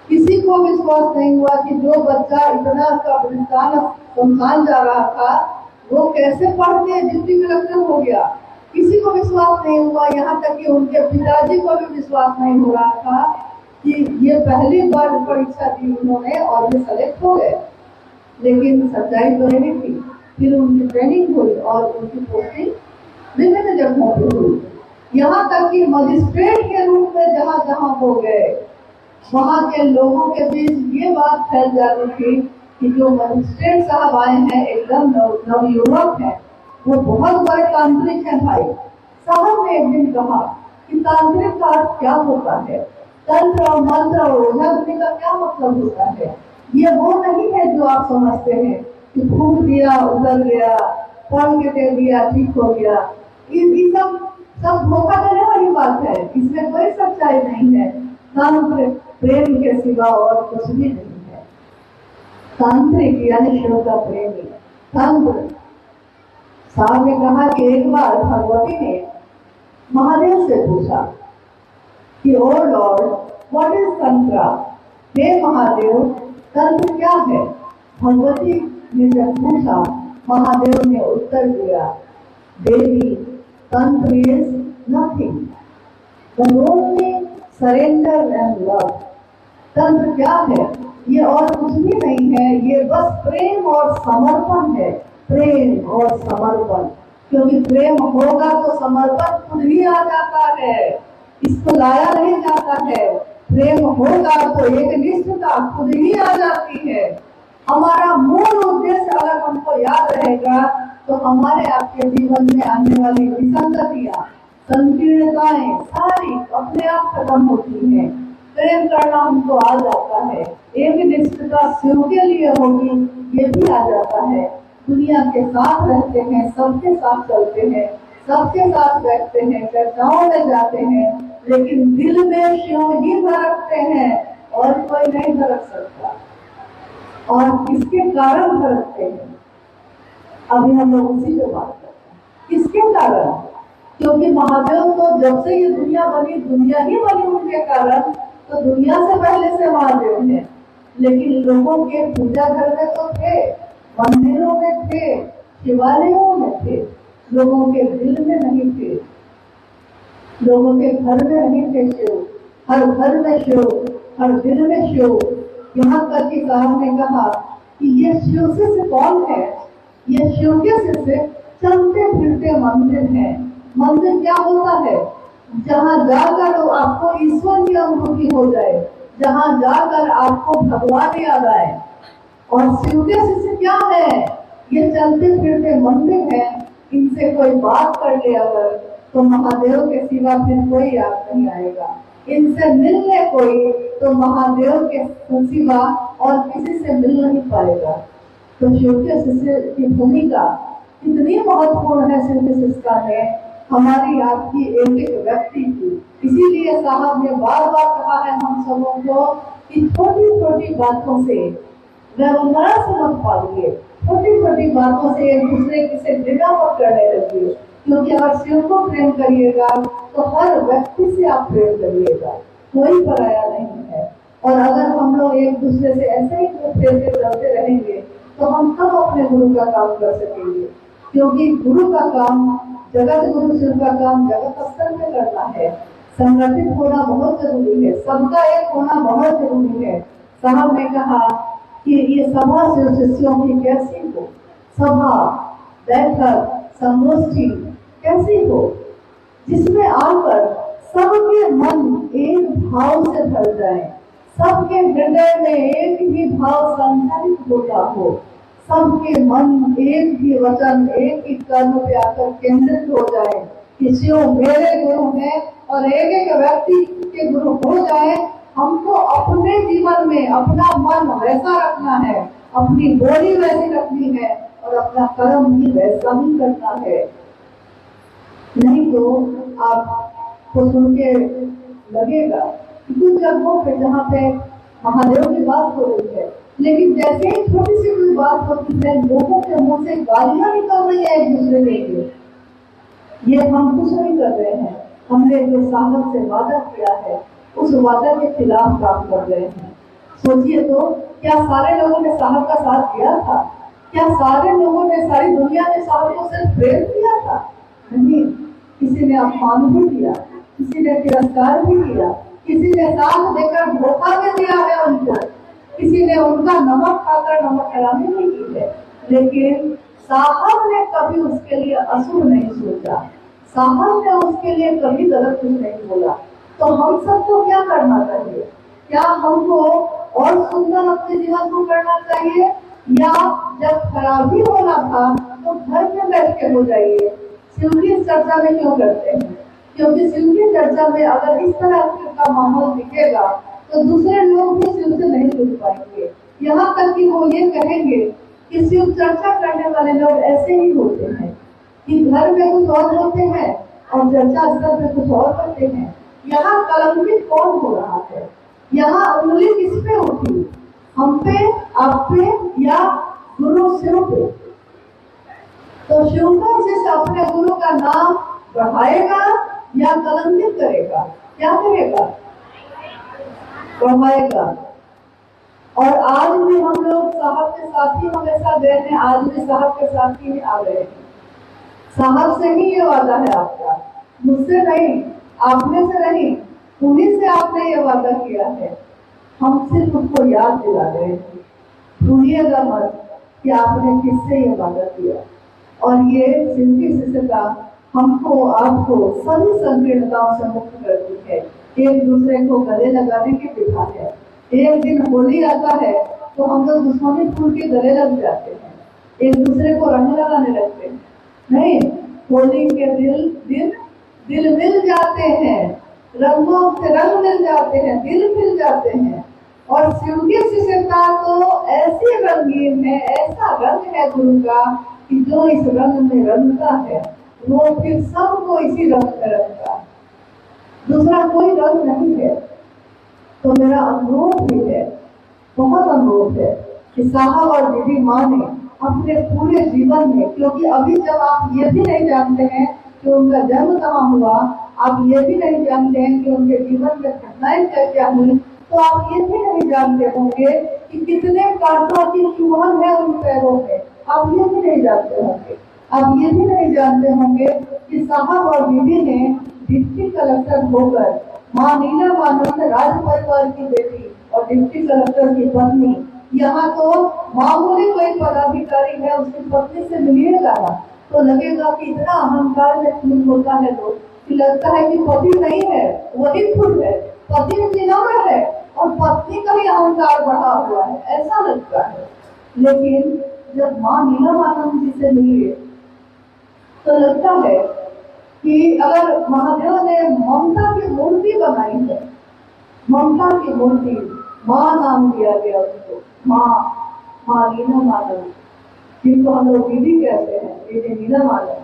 किसी को विश्वास नहीं हुआ कि जो बच्चा इतना कब्रिस्तान सुनसान जा रहा था वो कैसे पढ़ के डिप्टी कलेक्टर हो गया। किसी को विश्वास नहीं हुआ, यहाँ तक कि उनके पिताजी को भी विश्वास नहीं हो रहा था कि ये पहली बार परीक्षा दी उन्होंने और ये सेलेक्ट हो गए। लेकिन सच्चाई तो नहीं थी। फिर उनकी ट्रेनिंग हुई और उनकी पोस्टिंग विभिन्न जगहों पर हुई। यहाँ तक कि मजिस्ट्रेट के रूप में जहाँ जहाँ हो गए, वहाँ के लोगों के बीच ये बात फैल जाती थी कि जो मजिस्ट्रेट साहब आए हैं एकदम नवयुवक हैं, वो बहुत बड़े तांत्रिक हैं भाई। साहब ने एक दिन कहा कि तांत्रिक का अर्थ क्या होता है, तंत्र और मंत्र और ओझा का क्या मतलब होता है। ये वो नहीं है जो आप समझते हैं कि फूंक दिया उतर गया, पढ़ के दे दिया ठीक हो गया। ये सब धोखा देने वाली बात है, इसमें कोई सच्चाई नहीं है। तंत्र प्रेम के सिवा और कुछ भी नहीं है। तांत्रिक यानी शिव का प्रेमी तंत्र। साहब ने कहा कि एक बार भगवती ने महादेव से पूछा कि ओ लॉर्ड व्हाट इज तंत्र, हे महादेव तंत्र क्या है। भगवती ने जब पूछा, महादेव ने उत्तर दिया, देवी तंत्र is nothing but only surrender and love. तंत्र क्या है, ये और कुछ भी नहीं है, ये बस प्रेम और समर्पण है। प्रेम और समर्पण, क्योंकि प्रेम होगा तो समर्पण खुद ही आ जाता है, इसको लाया नहीं जाता है। प्रेम होगा तो एक निष्ठता खुद ही आ जाती है। हमारा मूल उद्देश्य अगर हमको याद रहेगा तो हमारे आपके जीवन में आने वाली विसंगतियां, संकीर्णताएं सारी अपने आप खत्म होती हैं। प्रेम करना हमको आ जाता है, एक निष्ठता शिव के लिए होगी ये भी आ जाता है। दुनिया के साथ रहते हैं, सबके साथ चलते हैं, सबके साथ बैठते हैं, चर्चाओं में जाते हैं, लेकिन दिल में शिव ही धड़कते हैं और कोई नहीं धड़क सकता। और किसके कारण धड़कते हैं, अभी हम लोग उसी पे बात करते हैं। किसके कारण? क्योंकि महादेव तो जब से ये दुनिया बनी, दुनिया ही बनी उनके कारण, तो दुनिया से पहले से महादेव है। लेकिन लोगों के पूजा घर में तो थे, मंदिरों में थे, शिवालयों में थे, लोगों के दिल में नहीं थे, लोगों के घर में नहीं थे शिव। हर घर में शिव, हर दिल में शिव। यहाँ तक कि साहब ने कहा कि ये शिव से कौन है, ये शिव के से चलते फिरते मंदिर है। मंदिर क्या होता है? जहाँ जाकर आपको ईश्वर की अनुभूति हो जाए, जहाँ जाकर आपको भगवान याद आए। और शिव के शिष्य क्या है? ये चलते फिरते मंदिर है। इनसे कोई बात कर ले अगर, तो महादेव के सिवा फिर कोई याद नहीं आएगा। इनसे मिलने कोई तो महादेव के सिवा और किसी से मिल नहीं पाएगा। तो शिव के शिष्य की भूमिका कितनी महत्वपूर्ण है शिव के शिष्यता में हमारी आपकी एक एक व्यक्ति की। इसीलिए साहब ने बार बार कहा है हम सबों को कि छोटी छोटी बातों से व्यवहार से मत पालिए, छोटी छोटी बातों से एक दूसरे से घृणा मत करने लगिए। क्योंकि अगर शिव को प्रेम करिएगा तो हर व्यक्ति से आप प्रेम करिएगा, कोई पराया नहीं है। और अगर हम लोग एक दूसरे से ऐसे ही प्रेम से चलते रहेंगे तो हम कब अपने गुरु का काम कर सकेंगे। क्योंकि गुरु का काम, जगत गुरु शिव का काम जगत स्तर में करना है। संगठित होना बहुत जरूरी है, सबका एक होना बहुत जरूरी है। साहब ने कहा कि ये सभा शिव शिष्यों की कैसी हो, सभा बैठक संगोष्ठी कैसी हो, जिसमें आकर सबके मन एक भाव से भर जाए, सबके हृदय में एक ही भाव संचालित होता हो, सबके मन एक ही वचन, एक ही कर्म पे आकर केंद्रित हो जाए कि शिव मेरे गुरु हैं और एक एक व्यक्ति के गुरु हो जाए। हमको अपने जीवन में अपना मन वैसा रखना है, अपनी बोली वैसी रखनी है और अपना कर्म भी वैसा ही करना है। नहीं तो आपको सुन के लगेगा कि कुछ जगहों पे जहाँ पे महादेव की बात हो रही है, लेकिन जैसे ही छोटी सी कोई बात होती है लोगों के मुंह से गालियां निकल रही है एक दूसरे के लिए। ये हम कुछ नहीं कर रहे हैं, हमने जो साहब से वादा किया है उस वादा के खिलाफ काम कर रहे हैं। सोचिए तो, क्या सारे लोगों ने साहब का साथ दिया था? क्या सारे लोगों ने, सारी दुनिया ने साहब को सिर्फ प्रेम किया था? नहीं, किसी ने अपमान भी किया, किसी ने तिरस्कार भी किया, किसी ने साथ देकर धोखा भी दिया है उनको, किसी ने उनका नमक खाकर नमक हरामी नहीं की है। लेकिन साहब ने कभी उसके लिए अशुभ नहीं सोचा, साहब ने उसके लिए कभी गलत कुछ नहीं बोला। तो हम सबको क्या करना चाहिए? क्या हमको और सुंदर अपने जीवन को करना चाहिए, या जब खराबी होना था तो घर में बैठ के हो जाइए? शिव की चर्चा में क्यों करते हैं? क्योंकि शिव की चर्चा में अगर इस तरह का माहौल दिखेगा तो दूसरे लोग भी शिव से नहीं जुड़ पाएंगे। यहाँ तक कि वो ये कहेंगे कि शिव चर्चा करने वाले लोग ऐसे ही होते हैं कि घर में कुछ और होते हैं और चर्चा स्तर पे कुछ और करते हैं। यहाँ कलंकित कौन हो रहा है? यहाँ उंगली किस पे उठी? हम पे, आप पे, या गुरु शिव पे? तो शिव का शिष्य अपने गुरु का नाम बढ़ाएगा या कलंकित करेगा? क्या करेगा? बढ़ाएगा। और आज भी हम लोग साहब के साथ ही हमेशा गए हैं, आज भी साहब के साथ ही आ गए हैं। साहब से ही ये वादा है आपका, मुझसे नहीं, आपने से नहीं, उन्हीं से आपने ये वादा किया है। हम सिर्फ उसको याद दिला रहे हैं। भूलिएगा मत कि आपने किससे ये वादा किया। और ये सिंधी शिष्यता हमको, आपको सभी संकीर्णताओं से मुक्त करती है, एक दूसरे को गले लगाने की विधा है। एक दिन होली आता है तो हम लोग दुश्मनी फूल के गले लग जाते हैं, एक दूसरे को रंग लगाने लगते हैं। नहीं, होली के दिल मिल जाते हैं, रंगों से रंग मिल जाते हैं, दिल मिल जाते हैं। और शिव की शिष्यता तो ऐसी रंगीन है, ऐसा रंग है गुरु का कि जो इस रंग में रंगता है वो फिर सबको इसी रंग में रंगता है, दूसरा कोई रंग नहीं है। तो मेरा अनुरोध भी है, बहुत अनुरोध है कि साहब और दीदी माँ ने अपने पूरे जीवन में, क्योंकि अभी जब आप ये भी नहीं जानते हैं कि उनका जन्म कहाँ हुआ, आप ये भी नहीं जानते हैं कि उनके जीवन में घटनाएं क्या क्या हुई, तो आप ये भी नहीं जानते होंगे कि कितने कांटों की चुभन है उन पैरों में, आप ये भी नहीं जानते होंगे। आप ये भी नहीं जानते होंगे कि साहब और दीदी ने डिप्टी कलेक्टर होकर, माँ नीलम आनंद राज परिवार की बेटी और डिप्टी कलेक्टर की पत्नी, यहाँ तो मामूली कोई पदाधिकारी है उसकी पत्नी से मिलिएगा ना तो लगेगा कि इतना अहंकार में फूल होता है लोग कि लगता है कि पति नहीं है, वही खुद है, पति विनम्र है और पत्नी का ही अहंकार बढ़ा हुआ है, ऐसा लगता है। लेकिन जब माँ नीलम आनंद जी से मिलिए तो लगता है कि अगर महादेव ने ममता की मूर्ति बनाई है, ममता की मूर्ति, माँ नाम दिया गया उसको, माँ नीलम आनंद, जिनको हम लोग दीदी कहते हैं, दीदी नीलम आनंद,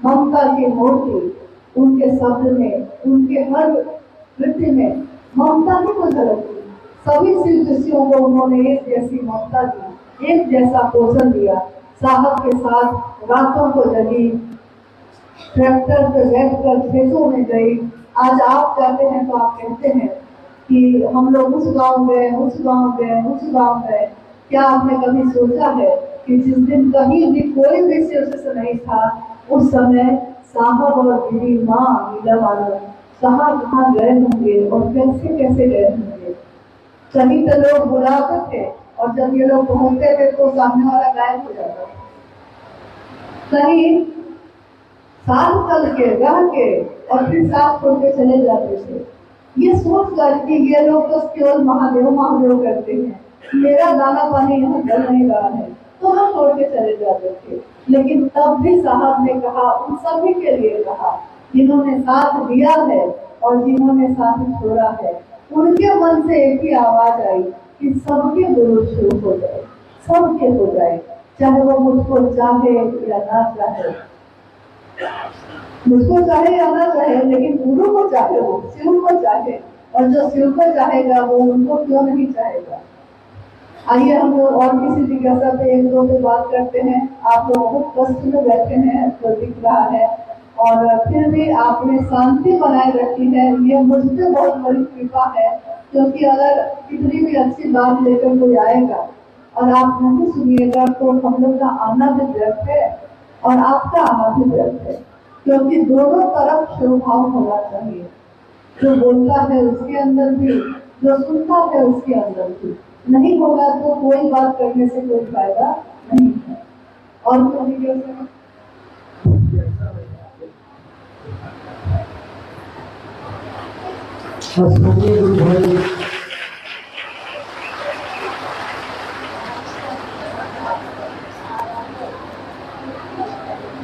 ममता की मूर्ति, उनके शब्द में, उनके हर कृत्य में ममता की को झलकती। सभी शिव शिष्यों को उन्होंने एक जैसी ममता दी, एक जैसा पोषण दिया। साहब के साथ रातों को जगी, ट्रैक्टर पे बैठकर खेतों में गई। आज आप जाते हैं तो आप कहते हैं कि हम लोग उस गांव गए, उस गांव गए, उस गांव गए। क्या आपने कभी सोचा है कि जिस दिन कहीं भी कोई भी शिव नहीं था, उस समय साहब और दीदी माँ नीलम आनंद कहाँ गए होंगे और कैसे कैसे गए होंगे? कहीं तो लोग बुलाते थे और जब ये लोग पहुंचते थे तो सामने वाला गायब हो जाता था। कहीं साथ चल के रह के और फिर साथ छोड़ के चले जाते थे। ये सोच कर कि ये लोग तो केवल महादेव महादेव करते हैं, मेरा दाना पानी यहाँ डल नहीं रहा है, तो हम छोड़ के चले जाते थे। लेकिन तब भी साहब ने कहा, उन सभी के लिए कहा जिन्होंने साथ दिया है और जिन्होंने साथ छोड़ा है, उनके मन से एक ही आवाज आई कि सबके गुरु शुरू हो जाए, सबके हो जाए, चाहे वो मुझको चाहे या ना चाहे, मुझको चाहे या ना चाहे, लेकिन गुरु को चाहे, वो शिव को चाहे, और जो शिव को चाहेगा वो उनको क्यों नहीं चाहेगा। आइए हम लोग और किसी जिज्ञासा पे एक दो पे बात करते हैं। आप लोग बहुत कष्ट में बैठे हैं तो दिख रहा है, और फिर भी आपने शांति बनाए रखी है, ये मुझ पे बहुत बड़ी कृपा है। क्योंकि अगर कितनी भी अच्छी बात लेकर कोई आएगा और आप नहीं सुनिएगा तो हम लोग का आना भी व्यर्थ है और आपका आना भी व्यर्थ है। क्योंकि दोनों तरफ स्वभाव होना चाहिए, जो बोलता है उसके अंदर भी, जो सुनता है उसके अंदर भी। नहीं होगा तो कोई बात करने से कोई फायदा नहीं है। और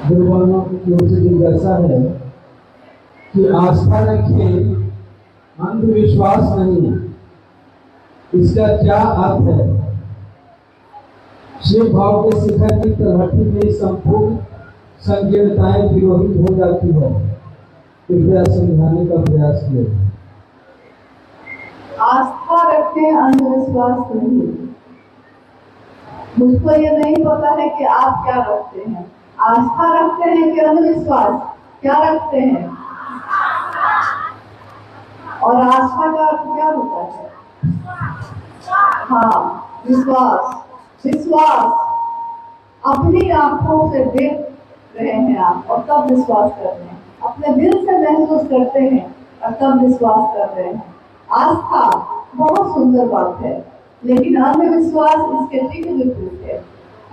गुरुवानों की ओर से जिज्ञासा है कि आस्था रखिए, अंधविश्वास नहीं। इसका क्या अर्थ है? शिव भाव के शिखर की तलहटी में संपूर्ण संकीर्णताएं विरोहित हो जाती है। कृपया समझाने का प्रयास किए। आस्था रखते हैं, अंधविश्वास नहीं। मुझको ये नहीं पता है कि आप क्या रखते हैं, आस्था रखते हैं कि अंधविश्वास, क्या रखते हैं? और आस्था का अर्थ क्या होता है? हाँ, विश्वास। विश्वास अपनी आंखों से देख रहे हैं आप और तब विश्वास कर रहे हैं, अपने दिल से महसूस करते हैं और तब विश्वास कर रहे हैं। आस्था बहुत सुंदर बात है, लेकिन अंधविश्वास इसके ठीक विपरीत है।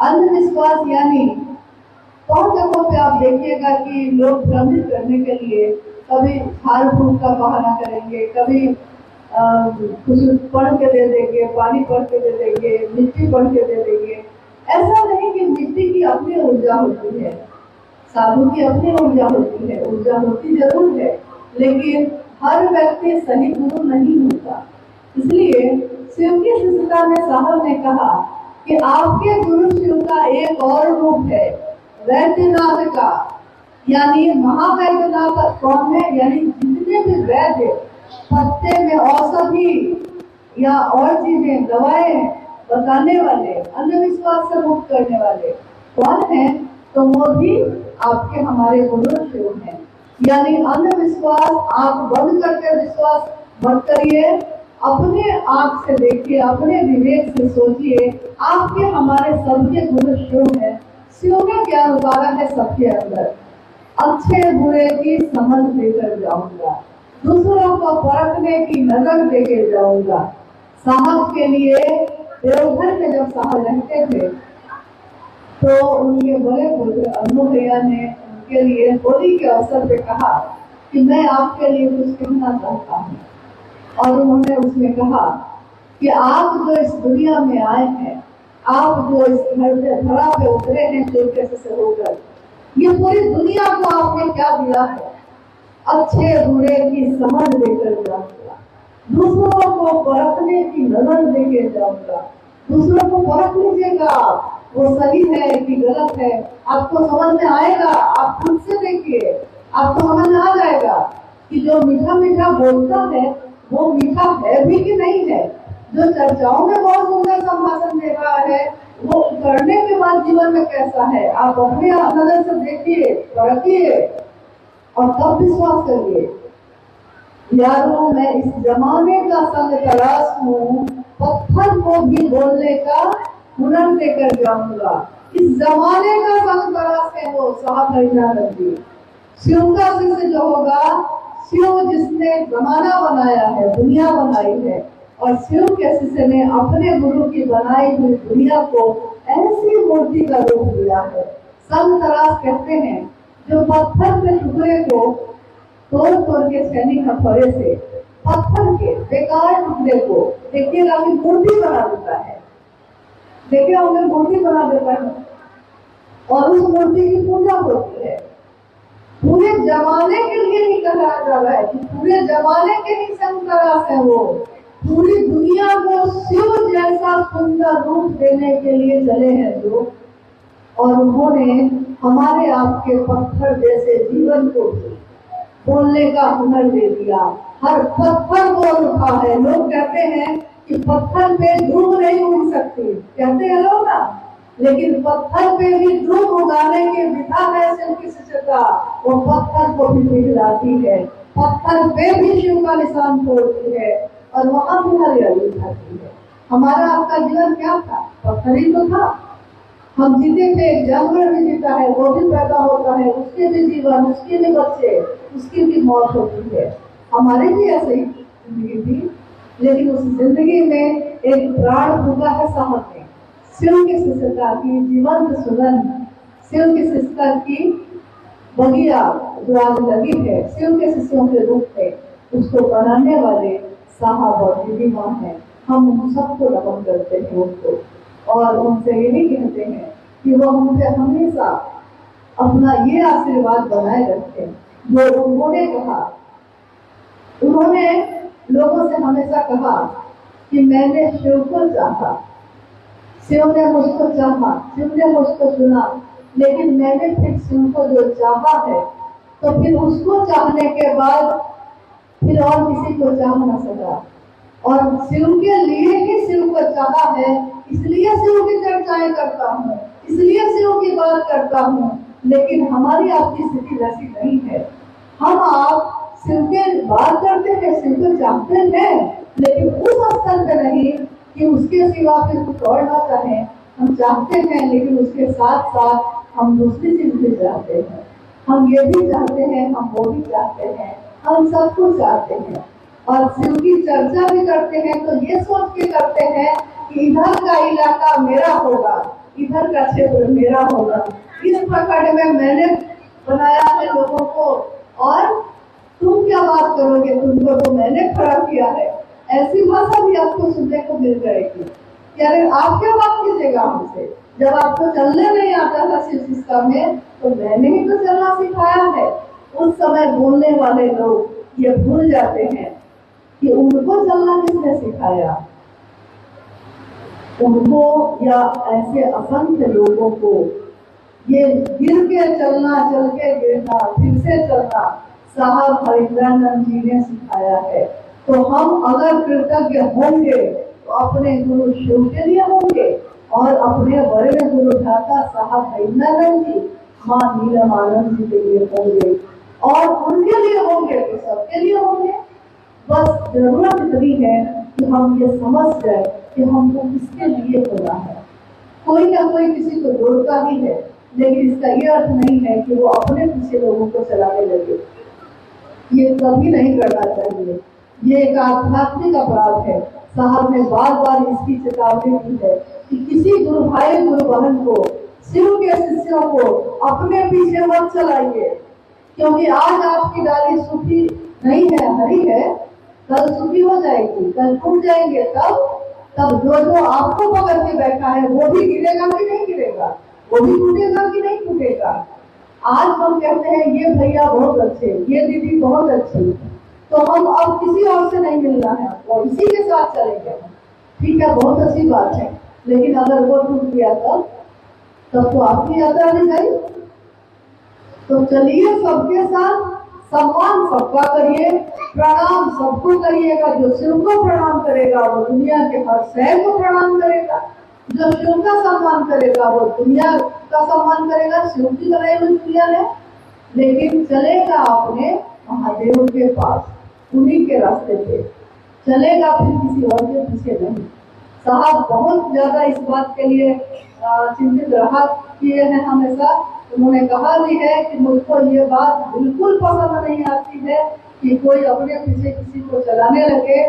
अंधविश्वास यानी बहुत जगहों पे आप देखिएगा कि लोग भ्रमित करने के लिए कभी झाड़ फूक का बहाना करेंगे, कभी कुछ पढ़ के दे देंगे, पानी पढ़ के दे देंगे, मिट्टी पढ़ के दे देंगे। ऐसा नहीं कि मिट्टी की अपनी ऊर्जा होती है, साधु की अपनी ऊर्जा होती है, ऊर्जा होती जरूर है, लेकिन हर व्यक्ति सही गुरु नहीं होता। इसलिए शिव की शिष्यता में साहब ने कहा कि आपके गुरु शिव का एक और रूप है, वैद्यनाथ का, यानी महावैद्यनाथ कौन है? यानी जितने भी वैद्य पत्ते में औषधि या और चीजें, दवाएं बताने वाले, अंधविश्वास से मुक्त करने वाले कौन है? तो वो भी आपके हमारे गुरु शिव हैं। यानी अंधविश्वास आप बंद करके विश्वास मत करिए, अपने आंख से देखिए, अपने विवेक से सोचिए, आपके हमारे सबके गुरु शिव हैं। शिव का ज्ञान उतारा है सबके अंदर। अच्छे बुरे की समझ देकर जाऊंगा, दूसरों को परखने की नजर देकर जाऊंगा। साहब के लिए देवघर में जब साहब रहते थे तो उनके बड़े पुत्र अनु भैया ने उनके लिए होली के अवसर पे कहा कि मैं आपके लिए कुछ कहना चाहता हूँ। और उन्होंने उसमें कहा कि आप जो इस दुनिया में आए हैं, आप जो इस धरा पे उतरे हैं छोटे से होकर, ये पूरी दुनिया को आपने क्या दिया है? अच्छे बुरे की समझ देकर जाऊंगा, दूसरों को परखने की नजर देकर जाऊंगा। दूसरों को परख लीजिएगा आप, वो सही है कि गलत है, आपको समझ में आएगा। आप खुद से देखिए, आपको समझ में आ जाएगा कि जो मीठा मीठा बोलता है वो मीठा है भी कि नहीं है। जो चर्चाओं में बहुत सुंदर संभाषण दे रहा है वो करने के बाद जीवन में कैसा है, आप अपने नजर से देखिए, परखिए और तब विश्वास करिए। यारों, मैं इस जमाने का संग तलाश हूँ, पत्थर को भी बोलने का हुनर देकर जाऊंगा। इस जमाने का संग तलाश है वो साहब हरिनानंद जी। शिव का शिष्य जो होगा, शिव जिसने जमाना बनाया है, दुनिया बनाई है, और शिव के शिष्य ने अपने गुरु की बनाई हुई दुनिया को ऐसी मूर्ति का रूप दिया है। संग तलाश कहते हैं जो पत्थर के टुकड़े को तोड़ तोड़ के सैनिक हथौड़े से पत्थर के बेकार टुकड़े को देखिएगा कि मूर्ति बना देता है। देखिए हमने मूर्ति बना देता है और उस मूर्ति की पूजा होती है। पूरे जमाने के लिए नहीं कहा जा रहा है कि पूरे जमाने के ही संतरास है वो, पूरी दुनिया को शिव जैसा सुंदर रूप देने के लिए चले हैं जो, और उन्होंने हमारे आपके पत्थर जैसे जीवन को भी बोलने का हुनर दे दिया। हर पत्थर बोल उठा है। लोग कहते हैं कि पत्थर पे ध्रुव नहीं उड़ सकती, कहते हैं लोग ना, लेकिन पत्थर पे भी ध्रुव उड़ाने की विधा है शिव की शिष्यता। वो पत्थर को भी पिघलाती है, पत्थर पे भी शिव का निशान छोड़ती है और वहां भी हरियाली उठाती है। हमारा आपका जीवन क्या था? पत्थर ही तो था। हम जीते थे, एक जानवर भी जीता है, वो भी पैदा होता है, उसके भी जीवन, उसके भी बच्चे, उसकी भी मौत होती है। हमारे भी ऐसे ही जिंदगी थी, लेकिन उस जिंदगी में एक प्राण फूका है साहब ने, शिव की शिष्यता की जीवंत सुगंध, शिव की शिष्यता की बगिया जो आज लगी है शिव के शिष्यों के रूप में, उसको बनाने वाले साहब और दीदी माँ है। हम उन सबको नमन करते हैं उनको, और उनसे यही कहते हैं कि वो हमसे हमेशा अपना ये आशीर्वाद बनाए रखें जो उन्होंने कहा। उन्होंने लोगों से हमेशा कहा कि मैंने शिव को चाहा, शिव ने मुझको चाहा, शिव ने मुझको चुना, लेकिन मैंने फिर शिव को जो चाहा है तो फिर उसको चाहने के बाद फिर और किसी को चाह न सका, और शिव के लिए ही शिव को चाहा है, इसलिए शिव की चर्चाएं करता हूँ, इसलिए शिव की बात करता हूँ। लेकिन हमारी आपकी स्थिति वैसी नहीं है। हम आप शिव के बात करते हैं, शिव को चाहते हैं, लेकिन उस स्तर पे नहीं कि उसके सिवा फिर कुछ और ना चाहें। हम चाहते हैं, लेकिन उसके साथ साथ हम दूसरी चीज भी चाहते हैं। हम ये भी चाहते हैं, हम वो भी चाहते हैं, हम सब कुछ चाहते हैं। और शिव की चर्चा भी करते हैं तो ये सोच के करते हैं कि इधर का इलाका मेरा होगा, इधर का क्षेत्र मेरा होगा, इस प्रखंड में मैंने बनाया है लोगों को, और तुम क्या बात करोगे, तुमको तो मैंने खड़ा किया है। ऐसी भाषा भी आपको सुनने को मिल जाएगी कि अरे आप क्या बात कीजिएगा हमसे, जब आपको चलने नहीं आता था शिव सिस्टम में तो मैंने ही तो चलना सिखाया है। उस समय बोलने वाले लोग ये भूल जाते हैं कि उनको चलना किसने सिखाया। उनको या ऐसे असंख्य लोगों को ये गिर के चलना, चल के गिरना, फिर से चलना साहब हरिंद्रानंद जी ने सिखाया है। तो हम अगर कृतज्ञ होंगे तो अपने गुरु शिव के लिए होंगे, और अपने बड़े गुरु भ्राता साहब हरिंद्रानंद जी, माँ नीलमानंद जी के लिए होंगे, और उनके लिए होंगे तो सबके लिए होंगे। बस जरूरत इतनी है कि हम ये समझ जाए कि हमको किसके लिए होना है। कोई ना कोई किसी को जोड़ता ही है, लेकिन इसका ये अर्थ नहीं है कि वो अपने पीछे लोगों को चलाने लगे। ये कभी नहीं करना चाहिए। ये एक आध्यात्मिक अपराध है। साहब ने बार बार इसकी चेतावनी दी है कि किसी गुरु भाई गुरु बहन को, शिव के शिष्यों को अपने पीछे मत चलाइए, क्योंकि आज आपकी डाली सूखी नहीं है, हरी है, कल सूखी हो जाएगी, कल टूट जाएंगे। तब जो आपको पकड़ के बैठा है वो भी गिरेगा कि नहीं गिरेगा, वो भी टूटेगा कि नहीं टूटेगा। आज हम कहते हैं ये भैया बहुत अच्छे, ये दीदी बहुत अच्छी, तो हम अब किसी और से नहीं मिलना है और इसी के साथ चलेंगे। ठीक है, बहुत अच्छी बात है, लेकिन अगर वो टूट गया तब तो आपकी यात्रा नहीं गई। तो चलिए सबके साथ, सम्मान सबका करिए, प्रणाम सबको करिएगा। जो शिव को प्रणाम करेगा वो दुनिया के हर शहर को प्रणाम करेगा, जो शिव का सम्मान करेगा वो दुनिया का सम्मान करेगा, शिव की बनाई हुई दुनिया है। लेकिन चलेगा अपने महादेव के पास, उन्हीं के रास्ते पे चलेगा, फिर किसी और के पीछे नहीं। साहब बहुत ज्यादा इस बात के लिए चिंतित रहा किए हैं हमेशा। उन्होंने कहा भी है कि मुझको ये बात बिल्कुल पसंद नहीं आती है कि कोई अपने पीछे किसी को चलाने लगे,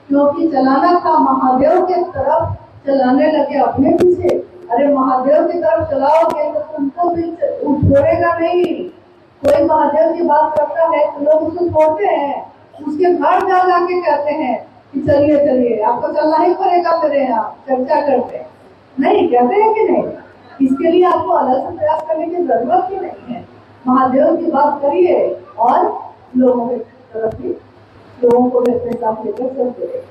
क्योंकि चलाना था महादेव के तरफ, चलाने लगे अपने पीछे। अरे महादेव की तरफ चलाओगे तो तुमको भी छोड़ेगा नहीं। कोई महादेव की बात करता है तो लोग उसको छोड़ते हैं, उसके घर जा जाके कहते हैं कि चलिए चलिए आपको चलना ही पड़ेगा, मेरे यहाँ चर्चा करते हैं। नहीं कहते हैं कि नहीं? इसके लिए आपको अलग से प्रयास करने की जरूरत ही नहीं है। महादेव की बात करिए और लोगों की तरफ भी लोगों को भी अपने साथ लेकर चलते रहे।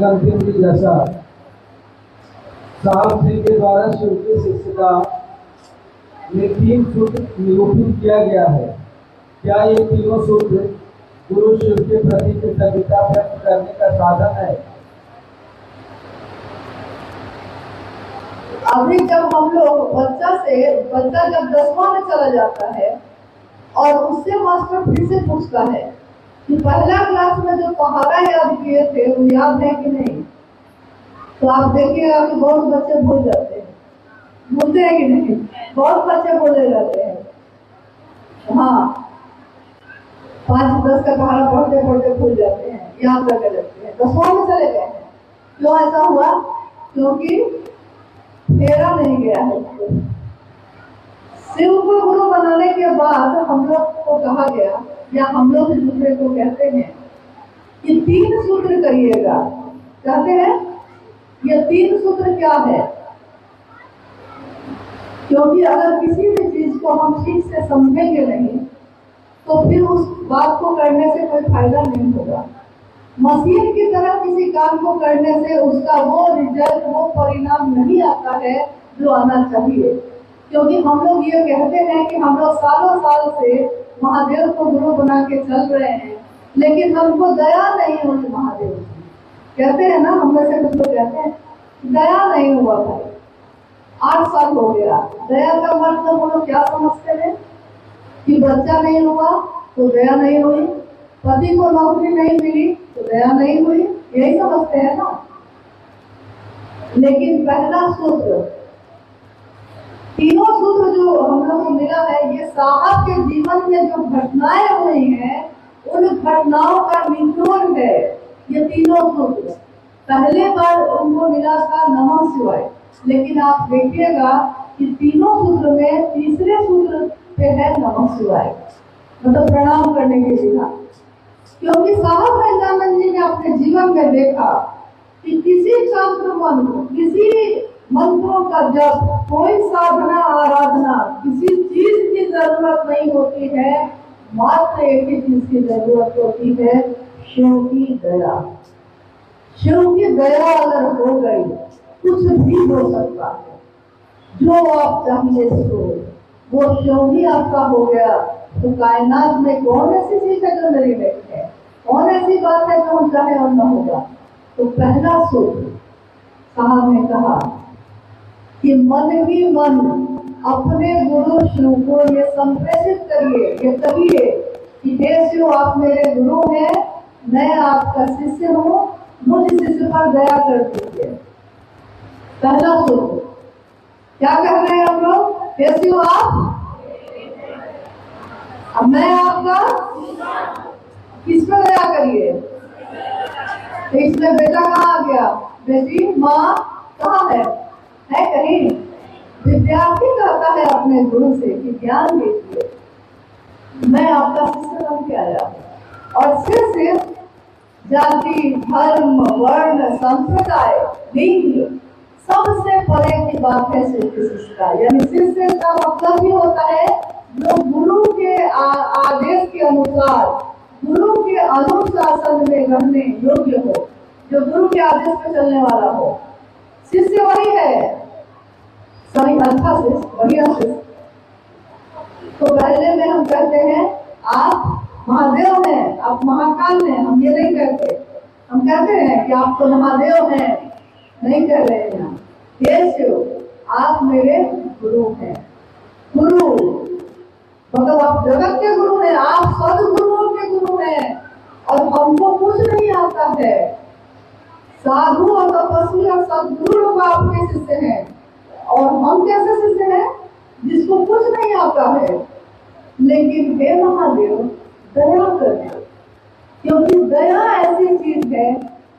अंतिम की जैसा साहब सिंह के द्वारा शिव की शिक्षिका में 3 सूत्र निरूपित किया गया है। क्या ये तीनों सूत्र गुरु शिव के प्रति कृतज्ञता व्यक्त करने का साधन है? अभी जब हम लोग बच्चा जब 10वां में चला जाता है और उससे मास्टर फिर से पूछता है कि पहला क्लास में जो पहाड़ा याद किए थे वो याद है कि नहीं, तो आप देखिएगा कि बहुत बच्चे भूल जाते हैं। भूलते हैं कि नहीं? बहुत बच्चे भूले जाते हैं। हाँ, 5-10 का पहाड़ा पढ़ते पढ़ते भूल जाते हैं, याद करके रखते हैं, 10वां में चले गए हैं। क्यों ऐसा हुआ? क्योंकि फेरा नहीं गया है। शिव को गुरु बनाने के बाद हम लोग को कहा गया, या हम लोग एक दूसरे को कहते हैं कि 3 सूत्र करिएगा। कहते हैं ये 3 सूत्र क्या है? क्योंकि अगर किसी भी चीज को हम ठीक से समझेंगे नहीं तो फिर उस बात को करने से कोई फायदा नहीं होगा। मशीन की तरह किसी काम को करने से उसका वो रिजल्ट, वो परिणाम नहीं आता है जो आना चाहिए। क्योंकि हम लोग ये कहते हैं कि हम लोग सालों साल से महादेव को गुरु बना के चल रहे हैं, लेकिन हमको दया नहीं हुई महादेव की। कहते हैं ना, हम में से कुछ लोग कहते हैं दया नहीं हुआ भाई, 8 साल हो गया। दया का मतलब वो लोग क्या समझते हैं कि बच्चा नहीं हुआ तो दया नहीं हुई, पति को नौकरी नहीं मिली तो दया नहीं हुई, यही समझते हैं ना। लेकिन पहला सूत्र, तीनों सूत्र जो हम लोग को मिला है, ये साहब के जीवन में जो घटनाएं हुई हैं उन घटनाओं का निचोड़ है ये तीनों सूत्र। पहले बार उनको मिला था नमः शिवाय, लेकिन आप देखिएगा कि तीनों सूत्र में तीसरे सूत्र पे है नमः शिवाय, मतलब प्रणाम करने के लिए। क्योंकि साहब वैद्यानंद जी ने अपने जीवन में देखा कि किसी शास्त्र मंत्र, किसी मंत्रों का जप, कोई साधना आराधना, किसी चीज की जरूरत नहीं होती है, मात्र एक ही चीज की जरूरत होती है, शिव की दया। शिव की दया अगर हो गई कुछ भी हो सकता है। जो आप चाहिए सो वो शिव ही आपका हो गया। तो कायनात में कौन ऐसी चीज है जो मेरी नहीं है? कौन ऐसी बात है जो हम चाहे और न होगा? तो पहला सूत्र साहब ने कहा कि मन ही मन अपने गुरु शिव को ये संप्रेषित करिए, ये कहिए कि हे शिव, आप मेरे गुरु हैं, मैं आपका शिष्य हूँ, मुझ शिष्य पर दया कर दीजिए। पहला सूत्र क्या कह रहे हैं हम लोग? हे शिव, आप, अब मैं आपका, किस पर दया करिए? तो इसमें बेटा कहाँ आ गया? बेटी, माँ कहाँ है कहीं? विद्यार्थी कहता है अपने गुरु से कि ज्ञान दीजिए, मैं आपका शिष्य बन के आया। और शिष्य जाति, धर्म, वर्ण, संप्रदाय, लिंग सबसे परे की बात है शिव की शिष्यता। यानी शिष्य का मतलब ही होता है जो गुरु के आदेश के अनुसार, गुरु के अनुशासन में रहने योग्य हो, जो गुरु के आदेश पर चलने वाला हो। शिष्य वही है, सही अच्छा शिष्य, बढ़िया शिष्य। तो पहले में हम कहते हैं आप महादेव हैं, आप महाकाल हैं। हम ये नहीं कहते, हम कहते हैं कि आप तो महादेव हैं, नहीं कह रहे हैं। हे शिव, आप मेरे गुरु हैं। गुरु मतलब आप जगत के गुरु हैं, आप सदगुरुओं के गुरु हैं। और हमको कुछ नहीं आता है, साधु और तपस्वी और सदगुरु लोग आपके शिष्य हैं, और हम कैसे शिष्य हैं? जिसको कुछ नहीं आता है। लेकिन हे महादेव, दया कर दो, क्योंकि दया ऐसी चीज है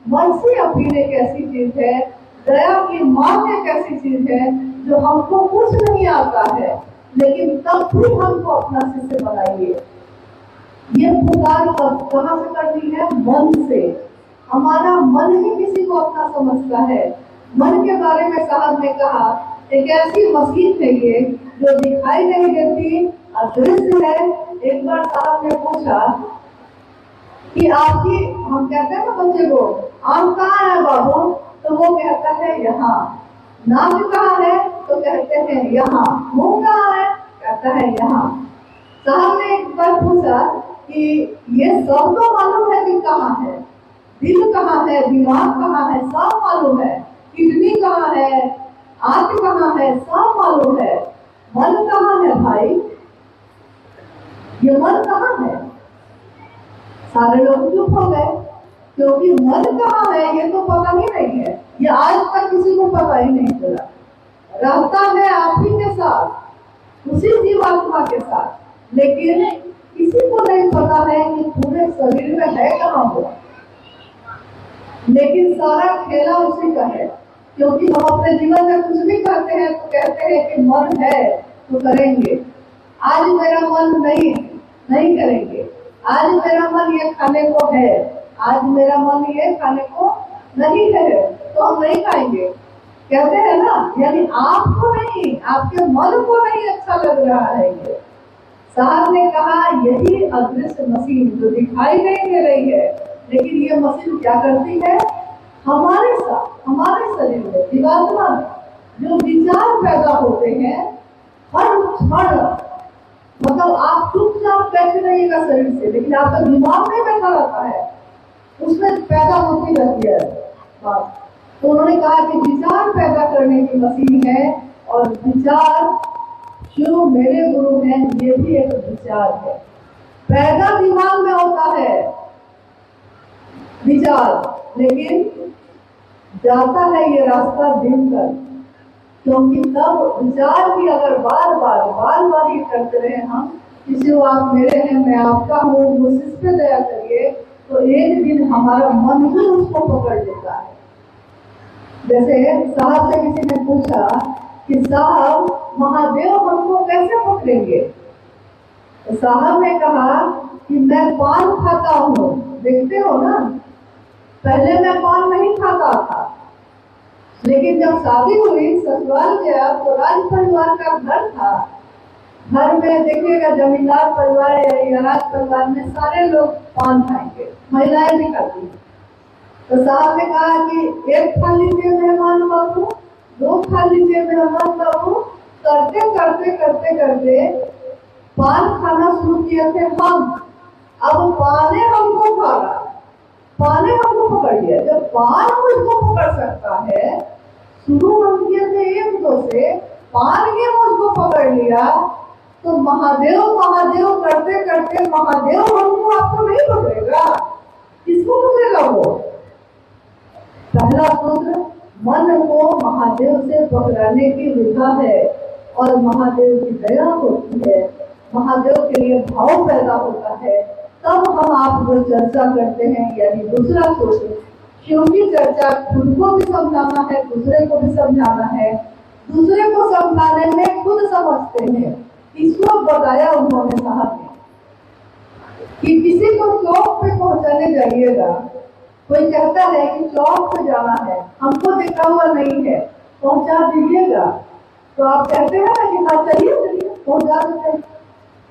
मन से अपील एक ऐसी चीज है, दया की मांग एक ऐसी चीज है जो हमको कुछ नहीं आता है, लेकिन तब भी हमको अपना शिष्य बनाइए। ये पुकार कहाँ से करनी है? मन से। हमारा मन ही किसी को अपना समझता है। मन के बारे में साहब ने कहा एक ऐसी मशीन है ये जो दिखाई नहीं देती, अदृश्य है। एक बार साहब ने पूछा कि आपकी, हम कहते हैं ना बच्चे को, आम कहाँ है बाबू? तो वो कहता है यहाँ। नाक कहाँ है? तो कहते हैं यहाँ। मुंह कहाँ है? कहता है यहाँ। साहब ने एक बार पूछा कि ये सब तो मालूम है कि कहाँ है, दिल कहाँ है, दिमाग कहाँ है, सब मालूम है, किडनी कहाँ है, आंख कहाँ है, सब मालूम है, मन कहाँ है भाई? ये मन कहाँ है? सारे लोग चुप हो गए, क्योंकि मन कहाँ है ये तो पता ही नहीं है। ये आज तक किसी को पता ही नहीं चला। रहता है आप ही के साथ, उसी जीवात्मा के साथ, लेकिन किसी को नहीं पता है कि पूरे शरीर में है कहाँ वो। लेकिन सारा खेला उसी का है, क्योंकि हम अपने जीवन में कुछ भी करते हैं तो कहते हैं कि मन है तो करेंगे। आज मेरा मन नहीं करेंगे। आज मेरा मन ये खाने को है, आज मेरा मन ये खाने को नहीं है, तो हम नहीं खाएंगे, कहते हैं ना। यानी आपको नहीं, आपके मन को नहीं अच्छा लग रहा है ये। साहब ने कहा यही अदृश्य मशीन जो दिखाई नहीं दे रही है, लेकिन ये मशीन क्या करती है? हमारे साथ, हमारे शरीर में, जीवात्मा में जो विचार पैदा होते हैं हर क्षण, मतलब आप चुपचाप बैठे रहिएगा शरीर से, लेकिन आपका दिमाग नहीं बैठा रहता है, उसमें पैदा होती रहती है बात। तो उन्होंने कहा कि विचार पैदा करने की मशीन है, और विचार जो मेरे गुरु हैं ये भी एक विचार है। पैदा दिमाग में होता है विचार, लेकिन जाता है ये रास्ता दिन तक, क्योंकि तब विचार भी अगर बार बार ये करते रहे हम, किसी को आप मेरे हैं मैं आपका हूँ, मुझ पे दया करिए, तो एक दिन हमारा मन ही उसको पकड़ लेता है। जैसे साहब से किसी ने पूछा कि साहब महादेव हमको कैसे पकड़ेंगे? तो साहब ने कहा कि मैं पान खाता हूँ, देखते हो ना, पहले मैं पान नहीं खाता था, लेकिन जब शादी हुई, ससुराल गया, तो राज परिवार का घर था। घर में देखिएगा जमींदार परिवार या राज परिवार में सारे लोग पान खाएंगे, महिलाएं भी खाती हैं। तो साहब ने कहा कि एक खा लीजिए मेहमान बाबू, दो खा लीजिए मेहमान बाबू। करते पान खाना शुरू किए थे हम। अब पाने हमको खा रहा, पाने हमको पकड़ लिया। जब पान मुझको पकड़ सकता है, शुरू हम किए थे एक दो से, पान ये मुझको पकड़ लिया, तो महादेव महादेव करते करते महादेव हमको आपको नहीं पकड़ेगा, किसको पकड़ेगा वो? पहला सूत्र मन को महादेव से पकड़ाने की विधा है, और महादेव की दया होती है, महादेव के लिए भाव पैदा होता है, तब हम आप जो चर्चा करते हैं, यानी दूसरा सूत्र, शिव की चर्चा खुद को भी समझाना है, दूसरे को भी समझाना है। दूसरे को समझाने में खुद समझते हैं, इसको बताया उन्होंने साहब ने कि किसी को चौक पे पहुंचाने जाइएगा, कोई कहता है कि चौक पे जाना है, हमको देखा हुआ नहीं है, पहुंचा दीजिएगा, तो आप कहते हैं ना कि हाँ चलिए चलिए पहुंचा देते हैं।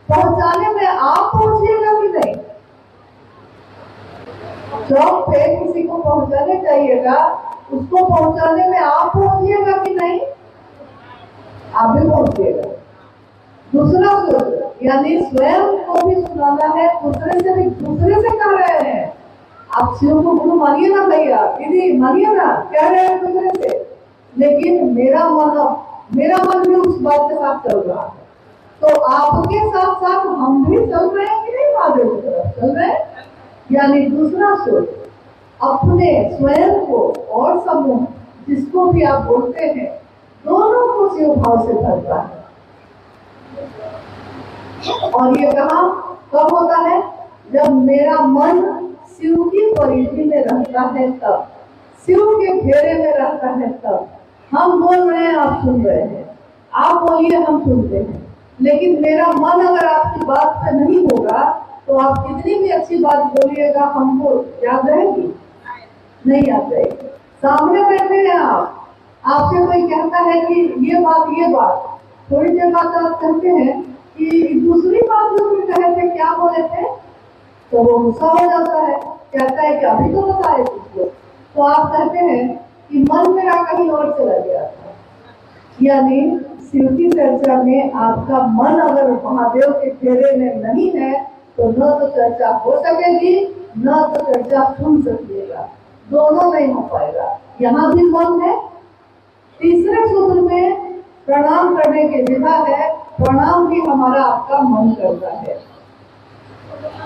पहुंचाने में आप पहुंचिएगा कि नहीं? चौक पे किसी को पहुंचाने जाइएगा, उसको पहुंचाने में आप पहुंचिएगा कि नहीं? आप भी पहुंचिएगा। दूसरा सूत्र, यानी स्वयं को भी सुनाना है, दूसरे से भी, दूसरे से कह रहे हैं आप शिव को गुरु मानिए ना भैया, दीदी मानिए ना, कह रहे हैं दूसरे से, लेकिन मेरा मन भी उस बात के साथ चल रहा है, तो आपके साथ साथ हम भी चल रहे हैं कि नहीं? महादेव की तरफ चल रहे हैं। यानी दूसरा सूत्र, अपने स्वयं को और समूह जिसको भी आप बोलते हैं, दोनों को शिव भाव से भरता है। और ये कहाँ कब होता है? जब मेरा मन शिव की परिधि में रहता है तब। शिव के घेरे में रहता है तब। हम बोल रहे हैं, आप सुन रहे हैं, आप बोलिए, हम सुनते हैं, लेकिन मेरा मन अगर आपकी बात पे नहीं होगा तो आप कितनी भी अच्छी बात बोलिएगा, हमको याद रहेगी? नहीं याद रहेगी। सामने बैठे हैं आप, आपसे कोई कहता है कि ये बात, थोड़ी देर बाद आप कहते हैं कि दूसरी बात जो तुम कहे थे, क्या बोले थे, तो वो गुस्सा हो जाता है, कहता है कि अभी तो बताए तुझको। तो आप कहते हैं कि मन मेरा कहीं और चला गया था। यानी शिव की चर्चा में आपका मन अगर महादेव के घेरे में नहीं है तो न तो चर्चा हो सकेगी, न तो चर्चा सुन सकिएगा, दोनों नहीं हो पाएगा। यहाँ भी मन है। तीसरे सूत्र में प्रणाम करने की विधा है, प्रणाम भी हमारा आपका मन करता है।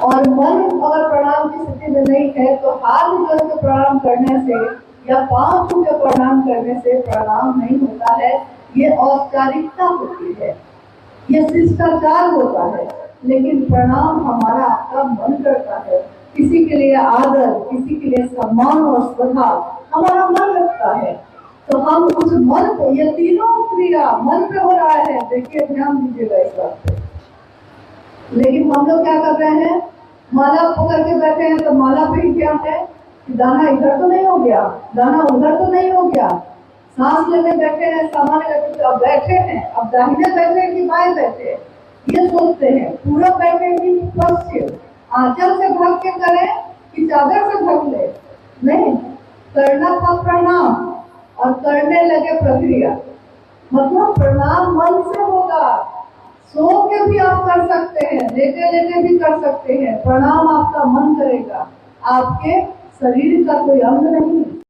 और मन अगर प्रणाम की स्थिति में नहीं है तो हाथ जोड़ के प्रणाम करने से या पांव छू के प्रणाम करने से प्रणाम नहीं होता है। ये औपचारिकता होती है, ये शिष्टाचार होता है, लेकिन प्रणाम हमारा आपका मन करता है। किसी के लिए आदर, किसी के लिए सम्मान और श्रद्धा हमारा मन रखता है, तो हम उस मन को, ये तीनों क्रिया मन पे हो रहा है, देखिए ध्यान दीजिएगा इस बात पे। लेकिन हम लोग क्या कर रहे हैं, माला पकड़ के बैठे हैं, तो माला पे ही क्या है कि दाना इधर तो नहीं हो गया, दाना उधर तो नहीं हो गया। सांस लेने बैठे हैं, सामान्य तो अब बैठे हैं, अब दाहिने बैठे कि बाएं बैठे, ये सोचते हैं। पूरब बैठे कि पश्चिम, आंचल से ढक के करें कि चादर से ढक ले, नहीं, करना था प्रणाम और करने लगे प्रक्रिया। मतलब प्रणाम मन से होगा, सो के भी आप कर सकते हैं, लेटे लेटे भी कर सकते हैं। प्रणाम आपका मन करेगा, आपके शरीर का कोई अंग नहीं।